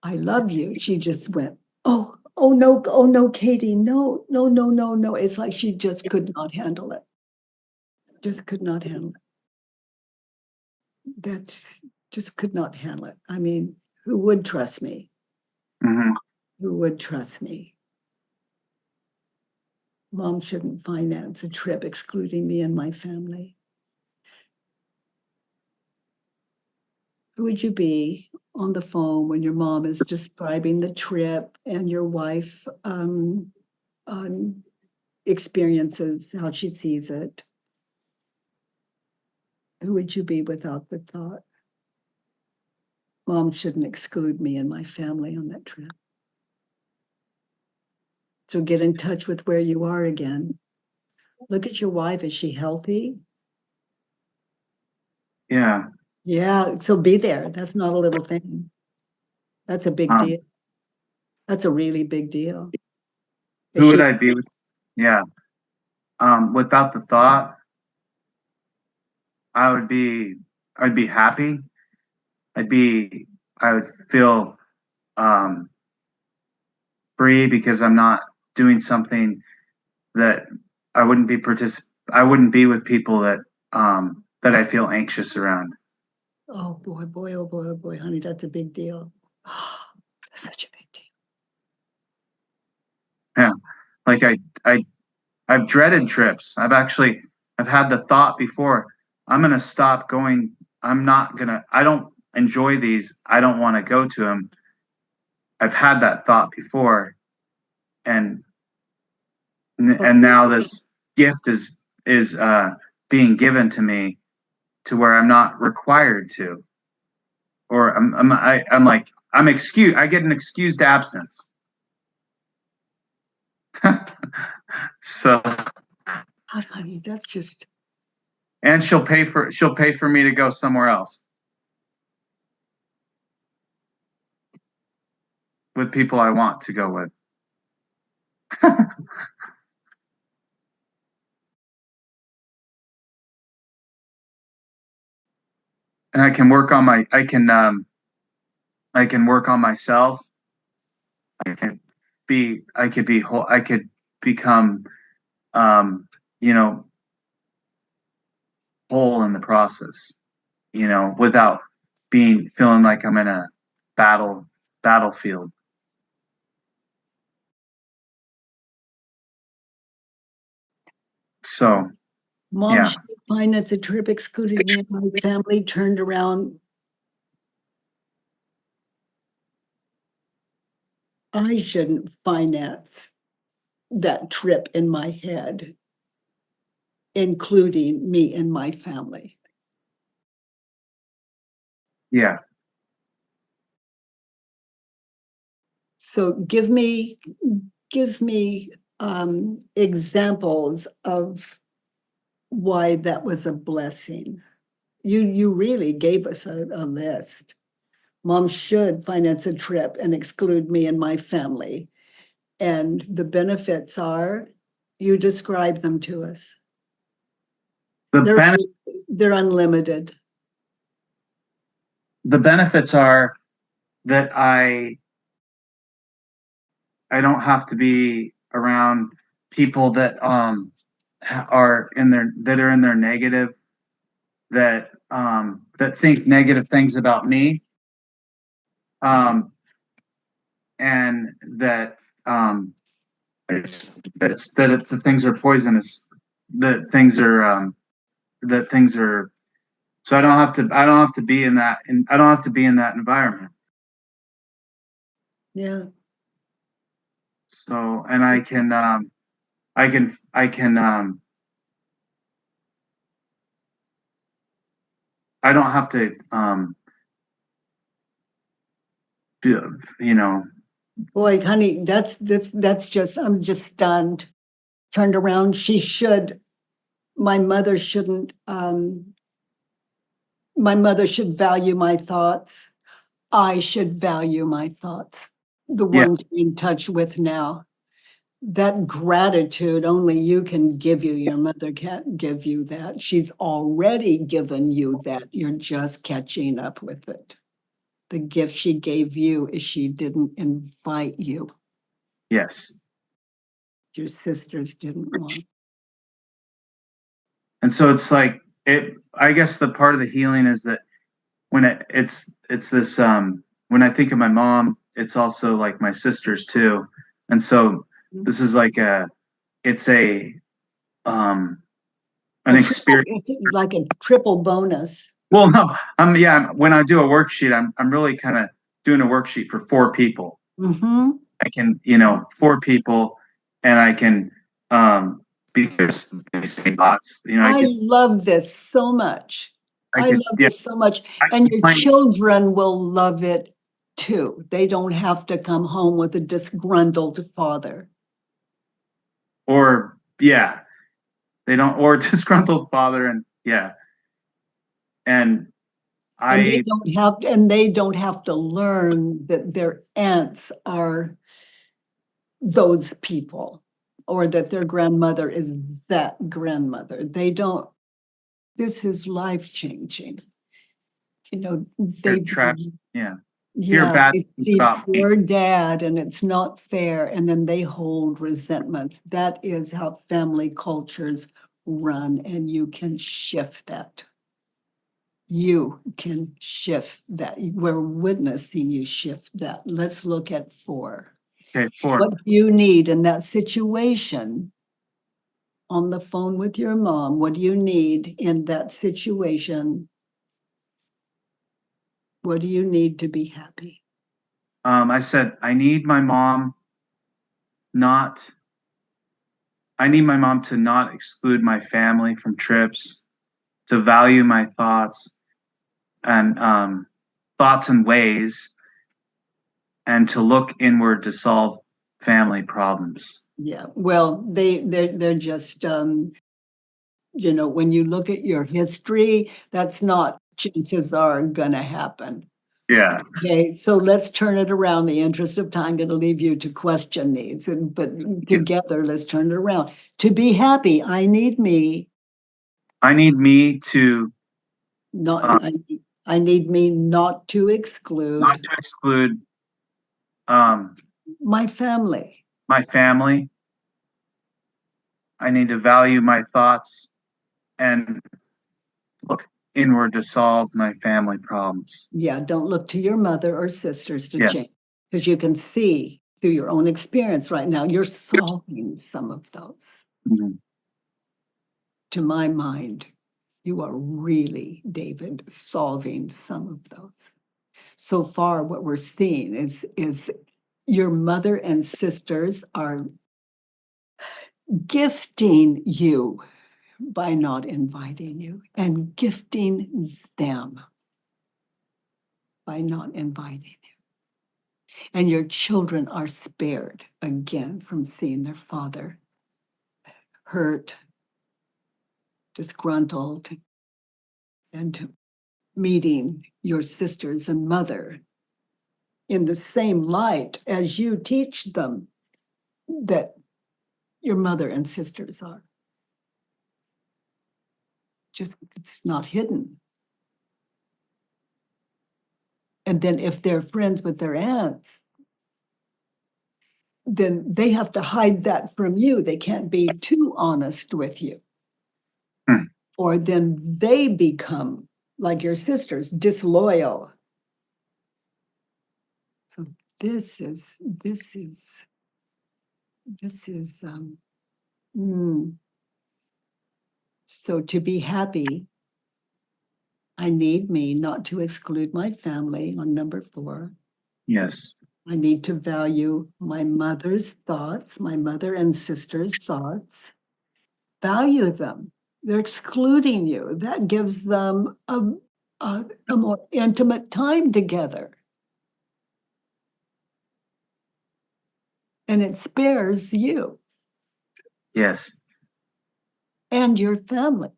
I love you, she just went, oh no, Katie, no, no, no, no, no. It's like she just could not handle it. Just could not handle it. That just could not handle it. I mean, who would trust me? Mm-hmm. Who would trust me? Mom shouldn't finance a trip excluding me and my family. Who would you be on the phone when your mom is describing the trip and your wife experiences how she sees it? Who would you be without the thought? Mom shouldn't exclude me and my family on that trip. So get in touch with where you are again. Look at your wife. Is she healthy? Yeah. Yeah. So be there. That's not a little thing. That's a big deal. That's a really big deal. Who would I be with? Yeah. Without the thought, I would be I'd be happy. I would feel um free because I'm not doing something that I wouldn't be I wouldn't be with people that I feel anxious around. Oh boy, boy, oh boy, oh boy, honey, that's a big deal. That's such a big deal. Yeah. Like I've dreaded trips. I've had the thought before, I'm gonna stop going. I don't enjoy these. I don't want to go to them. I've had that thought before, and Oh, now this gift is being given to me to where I'm not required to, or I'm like I'm excused. I get an excused absence. So, God, honey, that's just and she'll pay for me to go somewhere else with people I want to go with. And I can work on myself. I can I could become um you know whole in the process, without feeling like I'm in a battlefield. So mom yeah. should finance a trip, excluded me and my family, turned around. I shouldn't finance that trip in my head, including me and my family. Yeah. So give me examples of why that was a blessing. You really gave us a list. Mom should finance a trip and exclude me and my family. And the benefits are, you describe them to us. The They're ben- they're unlimited. the benefits are that I don't have to be around people that are in their negative, that think negative things about me, um and that the things are poisonous, that things are that things are so I don't have to be in that, and I don't have to be in that environment. Yeah. So, and I don't have to you know Boy, honey, that's just, I'm just stunned. Turned around. My mother shouldn't, my mother should value my thoughts. I should value my thoughts, the yeah, ones I'm in touch with now. That gratitude only you can give you. Your mother can't give you that. She's already given you that. You're just catching up with it. The gift she gave you is she didn't invite you. yes. Your sisters didn't want. And so it's like, I guess the part of the healing is that when it's this when I think of my mom, it's also like my sisters too. And so this is like it's um an experience. It's like a triple bonus. Well, no, when I do a worksheet, I'm really kind of doing a worksheet for four people. Mm-hmm. I can, four people, and I can, because they say lots, I love this so much. I love yeah, this so much. I And can your find, children will love it too. They don't have to come home with a disgruntled father. or yeah, they don't, or disgruntled father, and yeah, and And I, they don't have to learn that their aunts are those people or that their grandmother is that grandmother. They don't, this is life changing. hear They, trash, yeah, hear yeah, bad they things see about me. poor dad and it's not fair. And then they hold resentments. That is how family cultures run, and you can shift that. You can shift that. We're witnessing you shift that. Let's look at 4. Okay, 4. What do you need in that situation on the phone with your mom? What do you need in that situation? What do you need to be happy? I said, I need my mom not, I need my mom to not exclude my family from trips, to value my thoughts and ways, and to look inward to solve family problems. Yeah, well, they're just when you look at your history, that's not chances are gonna happen. Yeah. Okay, so let's turn it around. The interest of time, gonna leave you to question these, but together, let's turn it around. To be happy, I need me, I need me to not, I need me not to not exclude to exclude um, my family. my family. I need to value my thoughts and look inward to solve my family problems. Yeah, don't look to your mother or sisters to change, Yes. because you can see through your own experience right now, you're solving some of those. Mhm. To my mind, you are really, David, solving some of those. So far, what we're seeing is your mother and sisters are gifting you by not inviting you, and gifting them by not inviting you. And your children are spared again from seeing their father hurt, disgruntled, and meeting your sisters and mother in the same light as you teach them that your mother and sisters are. Just, it's not hidden. And then if they're friends with their aunts, then they have to hide that from you. They can't be too honest with you. Hmm. Or then they become, like your sisters, disloyal. So this is so to be happy, I need me not to exclude my family on number 4. Yes. I need to value my mother's thoughts, my mother and sister's thoughts. Value them. They're excluding you. That gives them a more intimate time together. And it spares you Yes. and your family.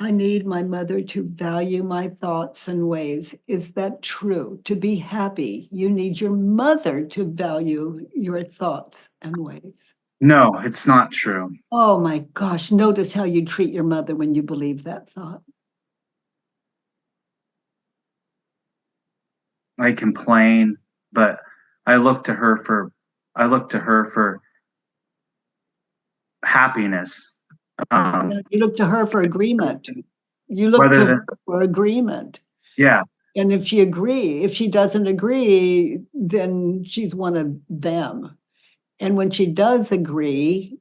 I need my mother to value my thoughts and ways. Is that true? To be happy, you need your mother to value your thoughts and ways. No, it's not true. Oh my gosh, notice how you treat your mother when you believe that thought. I complain, but I look to her for happiness. You look to her for agreement. You look to Whether her for agreement. yeah, And if she doesn't agree, then she's one of them. And when she does agree,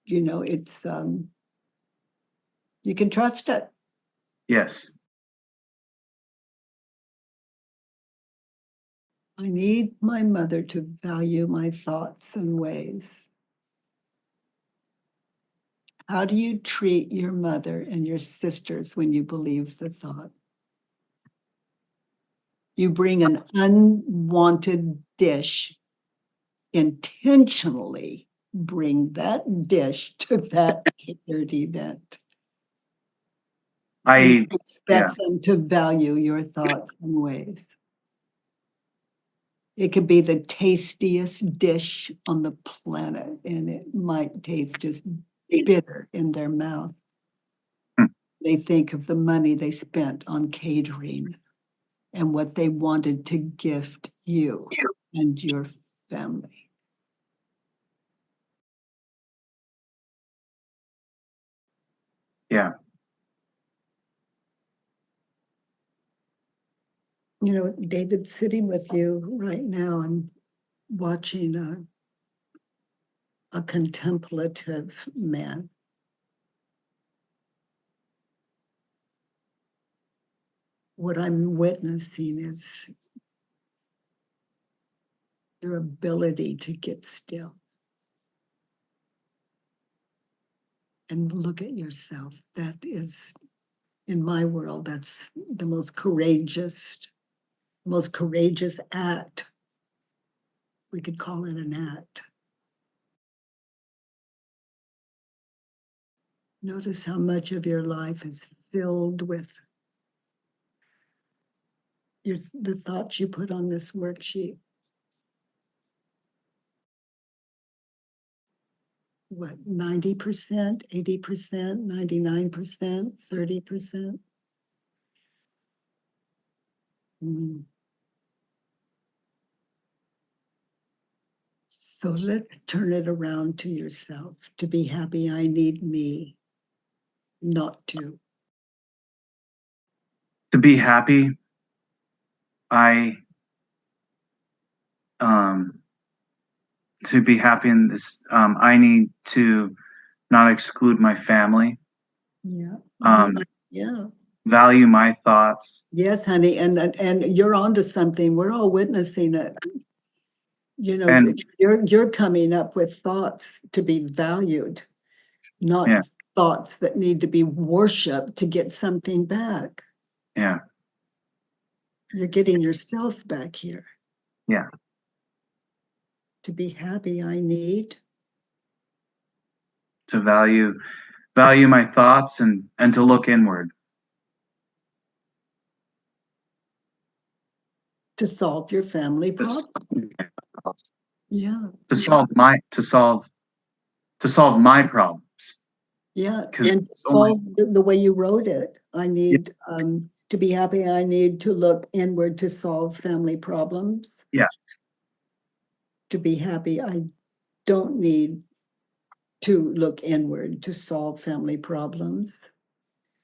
it's you can trust it. yes. I need my mother to value my thoughts and ways. How do you treat your mother and your sisters when you believe the thought? You bring an unwanted dish, intentionally bring that dish to that catered event. And I yeah. expect them to value your thoughts and ways. It could be the tastiest dish on the planet, and it might taste just bitter in their mouth. Hmm. They think of the money they spent on catering and what they wanted to gift you and your family. Yeah. You know, David's sitting with you right now and watching a contemplative man. What I'm witnessing is your ability to get still and look at yourself. That is, in my world, that's the most courageous act. We could call it an act. Notice how much of your life is filled with the thoughts you put on this worksheet. What, 90%, 80%, 99%, 30%? So let's turn it around to yourself. To be happy, I need me, not to. To be happy, I to be happy in this, I need to not exclude my family. Yeah. Yeah. Value my thoughts. Yes, honey, and you're onto something. We're all witnessing it. You know, And you're coming up with thoughts to be valued, not thoughts that need to be worshipped to get something back. Yeah. You're getting yourself back here. Yeah. To be happy, I need to value my thoughts and to look inward. to solve your family problem. Yeah. To solve my problems. Yeah, and solve the way you wrote it. I need to be happy. I need to look inward to solve family problems. Yeah. To be happy, I don't need to look inward to solve family problems.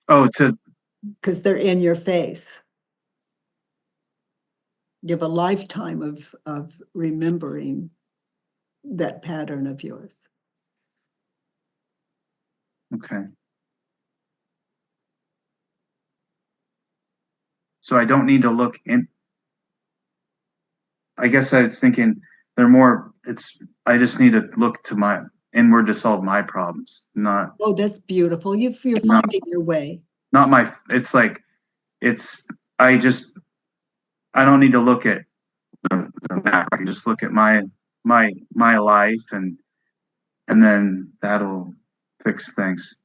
Oh, because they're in your face. You have a lifetime of remembering that pattern of yours. Okay. So I don't need to look in. I guess I was thinking I just need to look to my inward to solve my problems, not. Oh, that's beautiful. You're finding your way. Not my, I don't need to look at the map. I can just look at my life and then that'll fix things.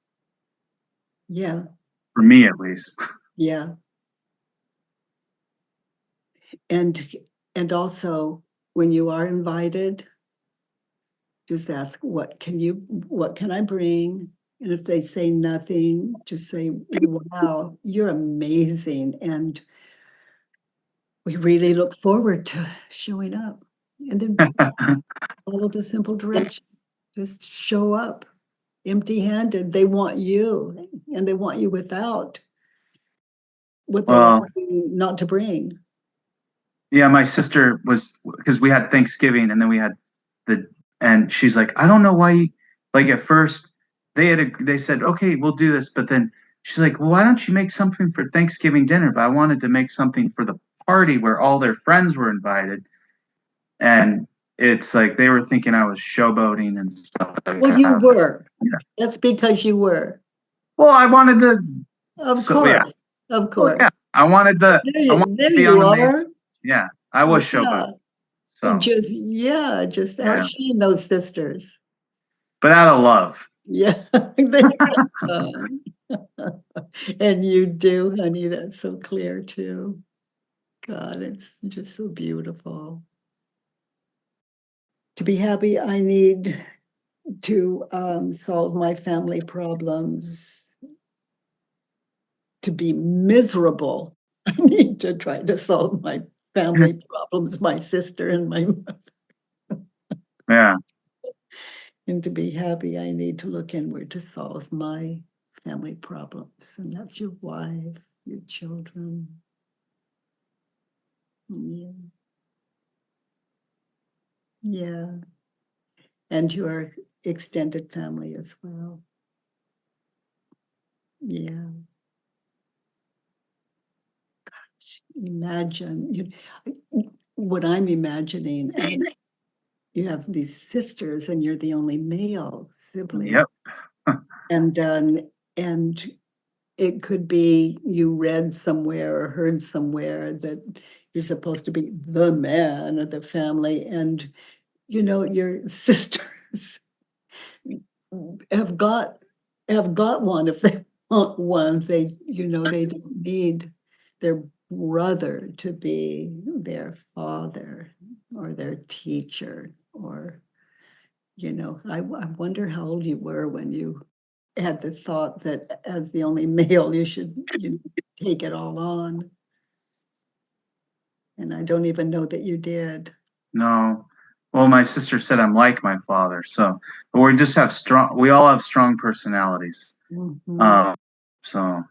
Yeah. For me, at least. Yeah. And also, when you are invited, just ask, what can I bring? And if they say nothing, just say, wow, you're amazing. And we really look forward to showing up. And then follow the simple direction. Just show up empty-handed. They want you, and they want you without what they ask you not to bring. Yeah, my sister was, because we had Thanksgiving and then we had and she's like, I don't know why like at first they said, okay, we'll do this. But then she's like, well, why don't you make something for Thanksgiving dinner? But I wanted to make something for the party where all their friends were invited. And it's like they were thinking I was showboating and stuff like well, that. you were. Yeah. That's because you were. Well, I wanted to. Of course. Yeah. Of course. Well, yeah. I wanted to be on the main. Yeah, I was showboating. So just outshine those sisters. But out of love. Yeah. And you do, honey. That's so clear too. God, it's just so beautiful. To be happy, I need to solve my family problems. To be miserable, I need to try to solve my family problems, my sister and my mother. Yeah. And to be happy, I need to look inward to solve my family problems, and that's your wife, your children. Yeah. Yeah. And your extended family as well. Yeah. Imagine what I'm imagining as you have these sisters and you're the only male sibling. Yep. And it could be you read somewhere or heard somewhere that you're supposed to be the man of the family, and your sisters have got one. If they want one, they don't need their brother to be their father or their teacher, or I wonder how old you were when you had the thought that as the only male you should take it all on. And I don't even know that you did. No. Well, my sister said I'm like my father, so but we all have strong personalities. Mhm. So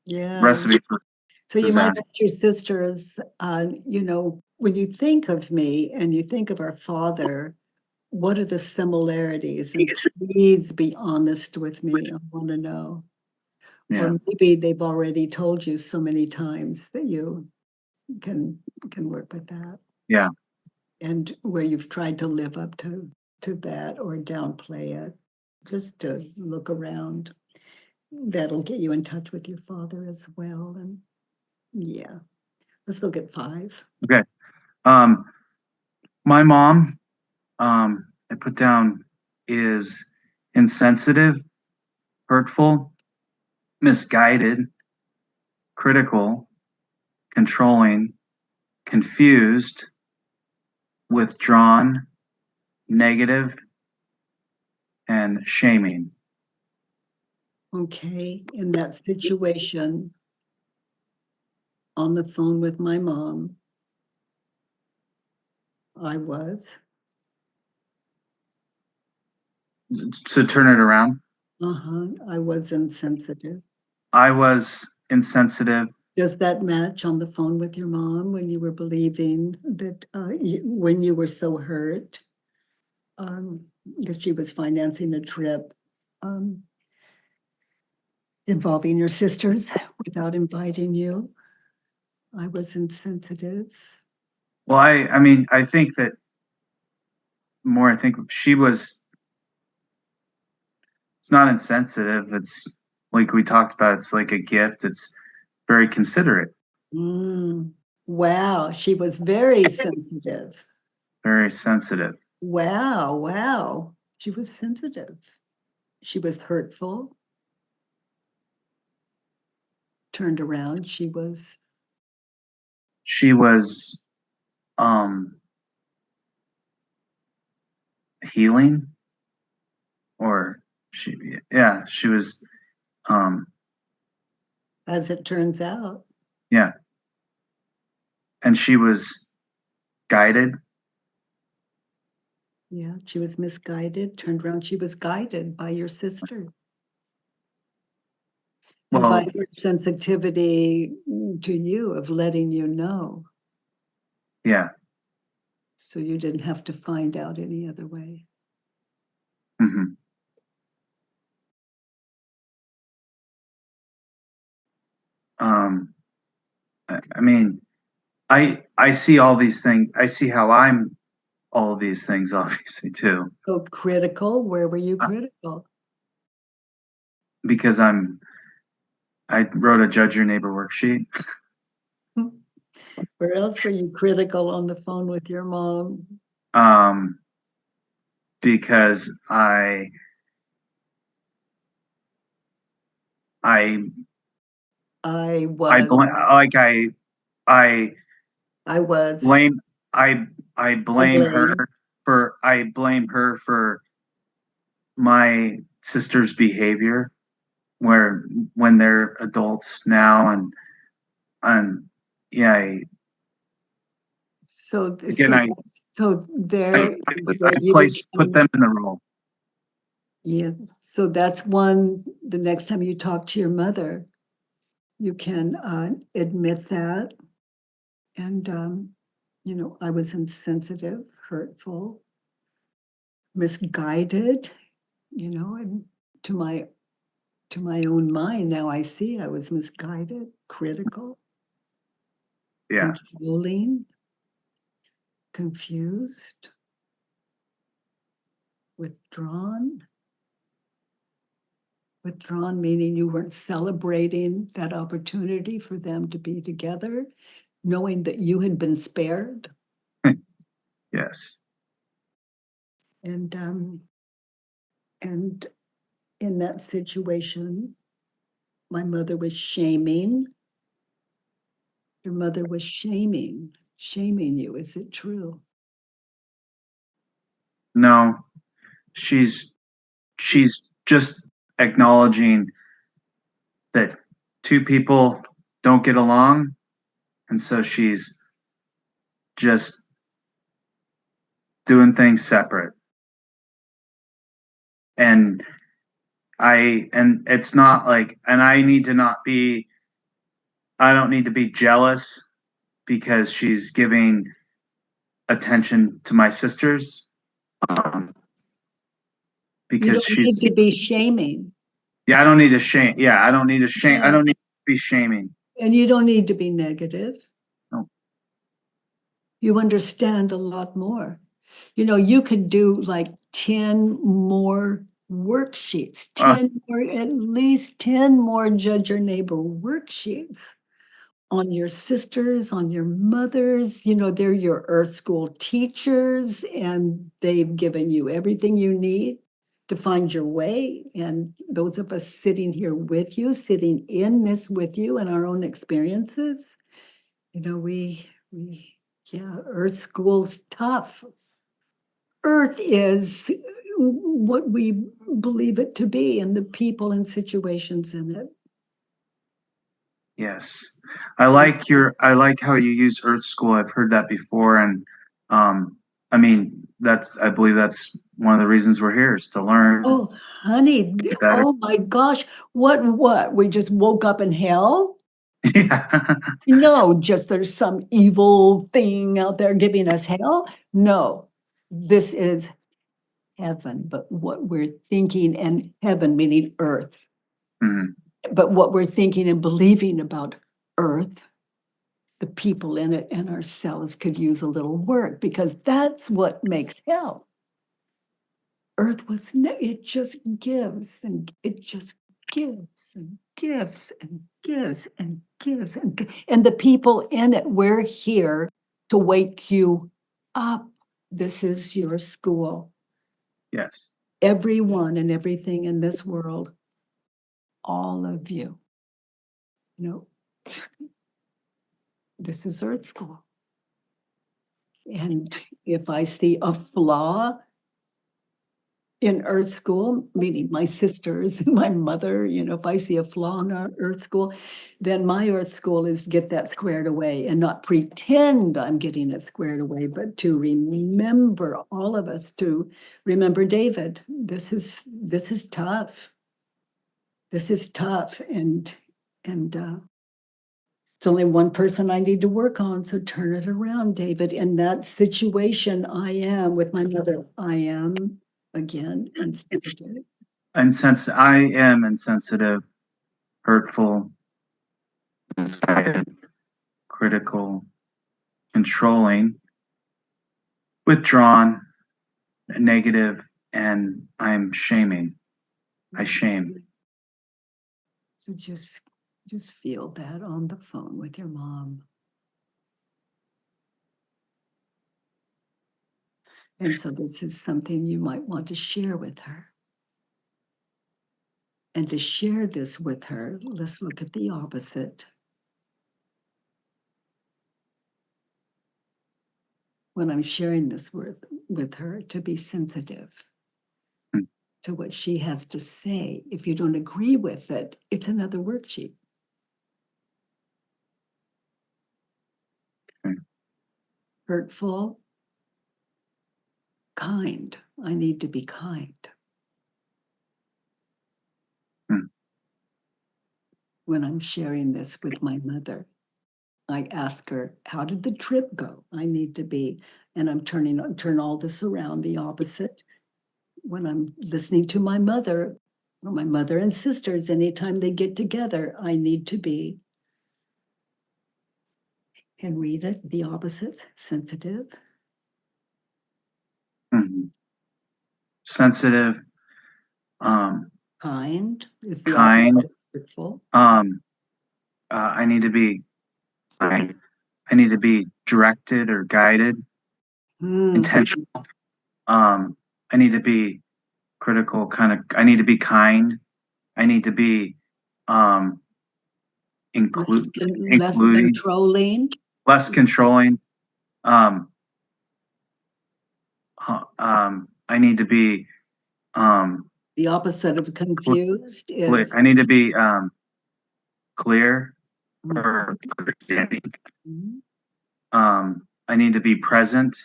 Yeah. recipe for So you might disaster. ask your sisters, when you think of me and you think of our father, what are the similarities? And please be honest with me. I want to know. Yeah. Or maybe they've already told you so many times that you can work with that, Yeah. and where you've tried to live up to that or downplay it, just to look around. That'll get you in touch with your father as well. And yeah, let's look at 5. Okay. Um, my mom, I put down is insensitive, hurtful, misguided, critical, controlling, confused, withdrawn, negative, and shaming. Okay, in that situation, on the phone with my mom, I was. To turn it around, I was insensitive. I was insensitive. Does that match on the phone with your mom when you were believing that, when you were so hurt, that she was financing a trip, um, involving your sisters without inviting you? I was insensitive. Well, I mean, I think that more, I think she was, it's not insensitive. It's like we talked about, it's like a gift. It's very considerate, Mm, wow, she was very sensitive. very sensitive. Wow, wow. She was sensitive. She was hurtful. Turned around, she was She was healing, or she was um as it turns out. yeah, and she was guided. Yeah, she was misguided, turned around, she was guided by your sister and by Well, her sensitivity to you of letting you know, yeah. so you didn't have to find out any other way. Hmm. um I mean, I see all these things. I see how I'm all of these things obviously too, So critical, where were you critical? because I wrote a judge your neighbor worksheet. Where else were you critical on the phone with your mom? um because I I I was, blame like I I was, blame I I I blame her blame. for my sister's behavior, where when they're adults now, and yeah, So, again so I there is where you put become, them in the role. yeah. So that's one, the next time you talk to your mother, you can admit that. And, I was insensitive, hurtful, misguided, and to my own mind, now I see I was misguided, critical, Yeah. controlling, confused, withdrawn. Withdrawn meaning you weren't celebrating that opportunity for them to be together, knowing that you had been spared. Yes. And in that situation, my mother was shaming. Your mother was shaming you. Is it true? No, she's just acknowledging that two people don't get along, and so she's just doing things separate. And it's not like, and I don't need to be jealous because she's giving attention to my sisters. Um, You because don't need she's to be shaming. Yeah, I don't need to shame. Yeah, I don't need to shame. I No. don't need to be shaming. And you don't need to be negative. No. You understand a lot more. You could do like 10 more worksheets, Uh, 10 more, at least 10 more Judge Your Neighbor worksheets on your sisters, on your mothers. They're your Earth School teachers, and they've given you everything you need to find your way. And those of us sitting here with you, sitting in this with you and our own experiences, yeah, Earth School's tough. Earth is what we believe it to be, and the people and situations in it. yes, I like how you use Earth School. I've heard that before, and I mean I believe that's one of the reasons we're here is to learn Oh, honey, better. oh my gosh, what? We just woke up in hell? Yeah. No, just there's some evil thing out there giving us hell? No, this is heaven, but what we're thinking, and heaven meaning earth, Mhm. but what we're thinking and believing about earth, the people in it, and ourselves could use a little work, because that's what makes hell. Earth was, it just gives, and it just gives and gives and gives and gives. And the people in it, we're here to wake you up. This is your school. Yes. Everyone and everything in this world, all of you, this is Earth School. And if I see a flaw in Earth School, meaning my sisters and my mother, if I see a flaw in our Earth School, then my Earth School is get that squared away, and not pretend I'm getting it squared away, but to remember, all of us to remember David. This is tough. This is tough, and it's only one person I need to work on, so turn it around, David. In that situation, I am with my mother. I am, again, insensitive. I am insensitive, hurtful, misguided, critical, controlling, withdrawn, negative, and I'm shaming. I shame. So just feel that on the phone with your mom. And so this is something you might want to share with her. And to share this with her, let's look at the opposite. When I'm sharing this with her, to be sensitive to what she has to say. If you don't agree with it, it's another worksheet. Okay. Hurtful, kind. I need to be kind. when I'm sharing this with my mother. I ask her, how did the trip go? I need to be, and I'm turn all this around the opposite. When I'm listening to my mother, or my mother and sisters, anytime they get together, I need to be, and read it, the opposite, sensitive, Mhm. Sensitive, um, kind is the kind. opposite, hurtful. I need to be I, I need to be directed or guided, Hmm. intentional. I need to be critical, kind of. I need to be kind. I need to be um, Less including, controlling, less controlling. Um, I need to be um, the opposite of confused is I need to be clear mhm, or understanding. mhm, I need to be present.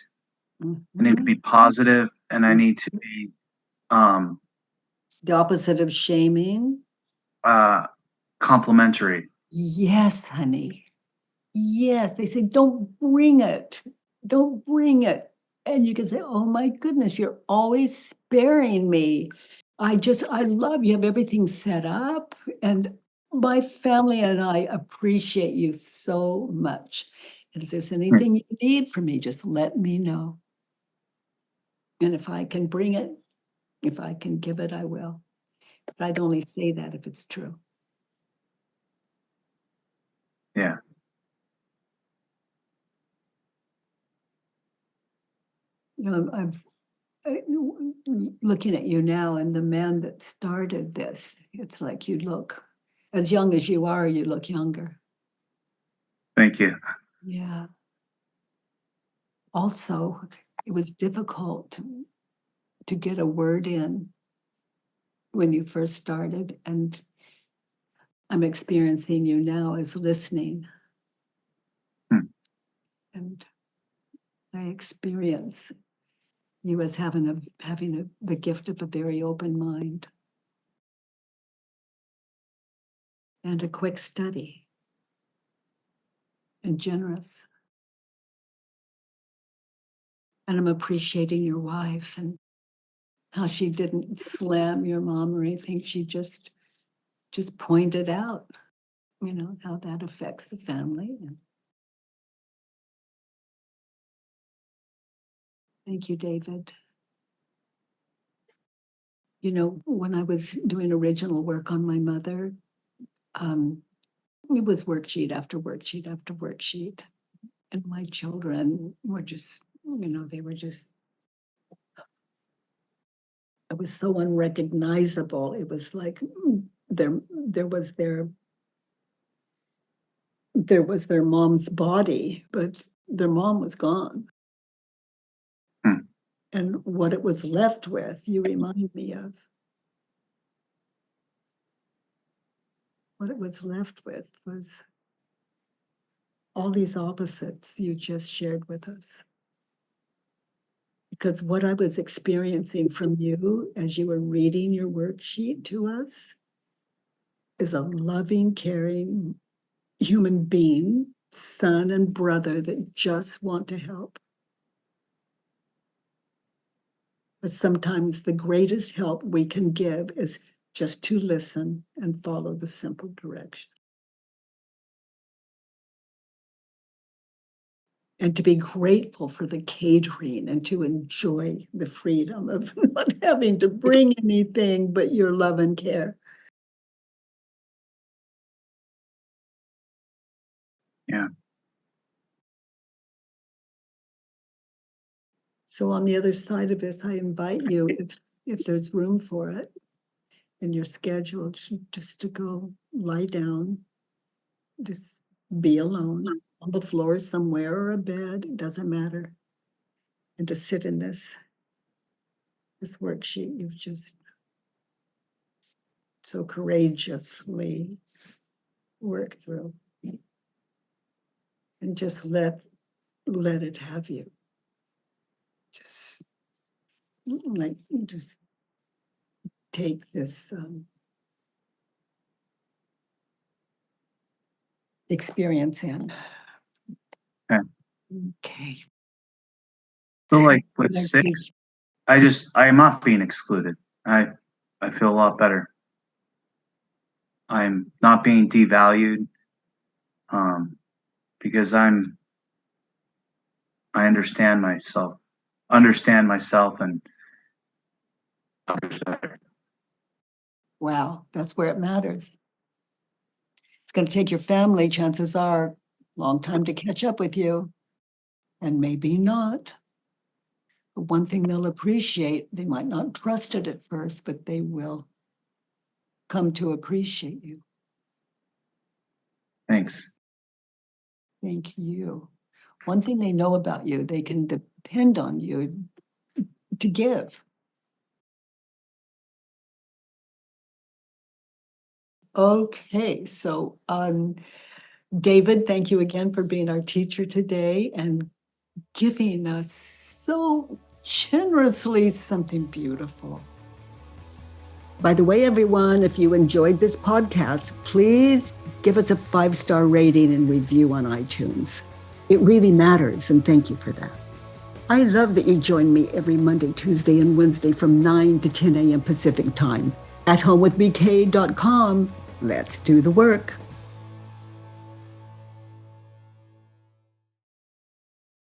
I need to mhm. be positive, and I need to be um, The opposite of shaming. uh, complimentary. Yes, honey. Yes, they say, "Don't bring it. Don't bring it." And you can say, "Oh my goodness, you're always sparing me. I love you have everything set up, and my family and I appreciate you so much. And if there's Hmm. anything you need from me, just let me know. And if I can bring it, if I can give it, I will. But I'd only say that if it's true." Yeah, You know, looking at you now and the man that started this, it's like you look as young as you are, you look younger. thank you. Yeah. Also, it was difficult to get a word in when you first started, and I'm experiencing you now as listening, Hmm. and I experience you as the gift of a very open mind and a quick study and generous. And I'm appreciating your wife and how she didn't slam your mom or anything. She just pointed out, how that affects the family. And thank you, David. When I was doing original work on my mother, um, it was worksheet after worksheet after worksheet. And my children were just, they were just, it was so unrecognizable. It was like there was their mom's body, but their mom was gone. Hmm. And what it was left with, you remind me of what it was left with was all these opposites you just shared with us. Because what I was experiencing from you as you were reading your worksheet to us is a loving, caring human being, son and brother that just want to help. But sometimes the greatest help we can give is just to listen and follow the simple directions. And to be grateful for the catering and to enjoy the freedom of not having to bring anything but your love and care. Yeah, So on the other side of this, I invite you, if there's room for it in your schedule, just to go lie down, just be alone on the floor somewhere or a bed, it doesn't matter. And to sit in this worksheet you've just so courageously worked through. And just let it have you. Just like just take this experience in. Okay. Okay. So like with Okay. 6, I am not being excluded. I feel a lot better. I'm not being devalued, because I understand myself and others better. Wow, that's where it matters. It's going to take your family, chances are, long time to catch up with you, and maybe not. But one thing they'll appreciate, they might not trust it at first, but they will come to appreciate you. Thanks. Thank you. One thing they know about you, they can depend on you to give. Okay, so David, thank you again for being our teacher today and giving us so generously something beautiful. By the way, everyone, if you enjoyed this podcast, please give us a 5-star rating and review on iTunes. It really matters, and thank you for that. I love that you join me every Monday, Tuesday, and Wednesday from 9 to 10 a.m. Pacific time at homewithbk.com. Let's do the work.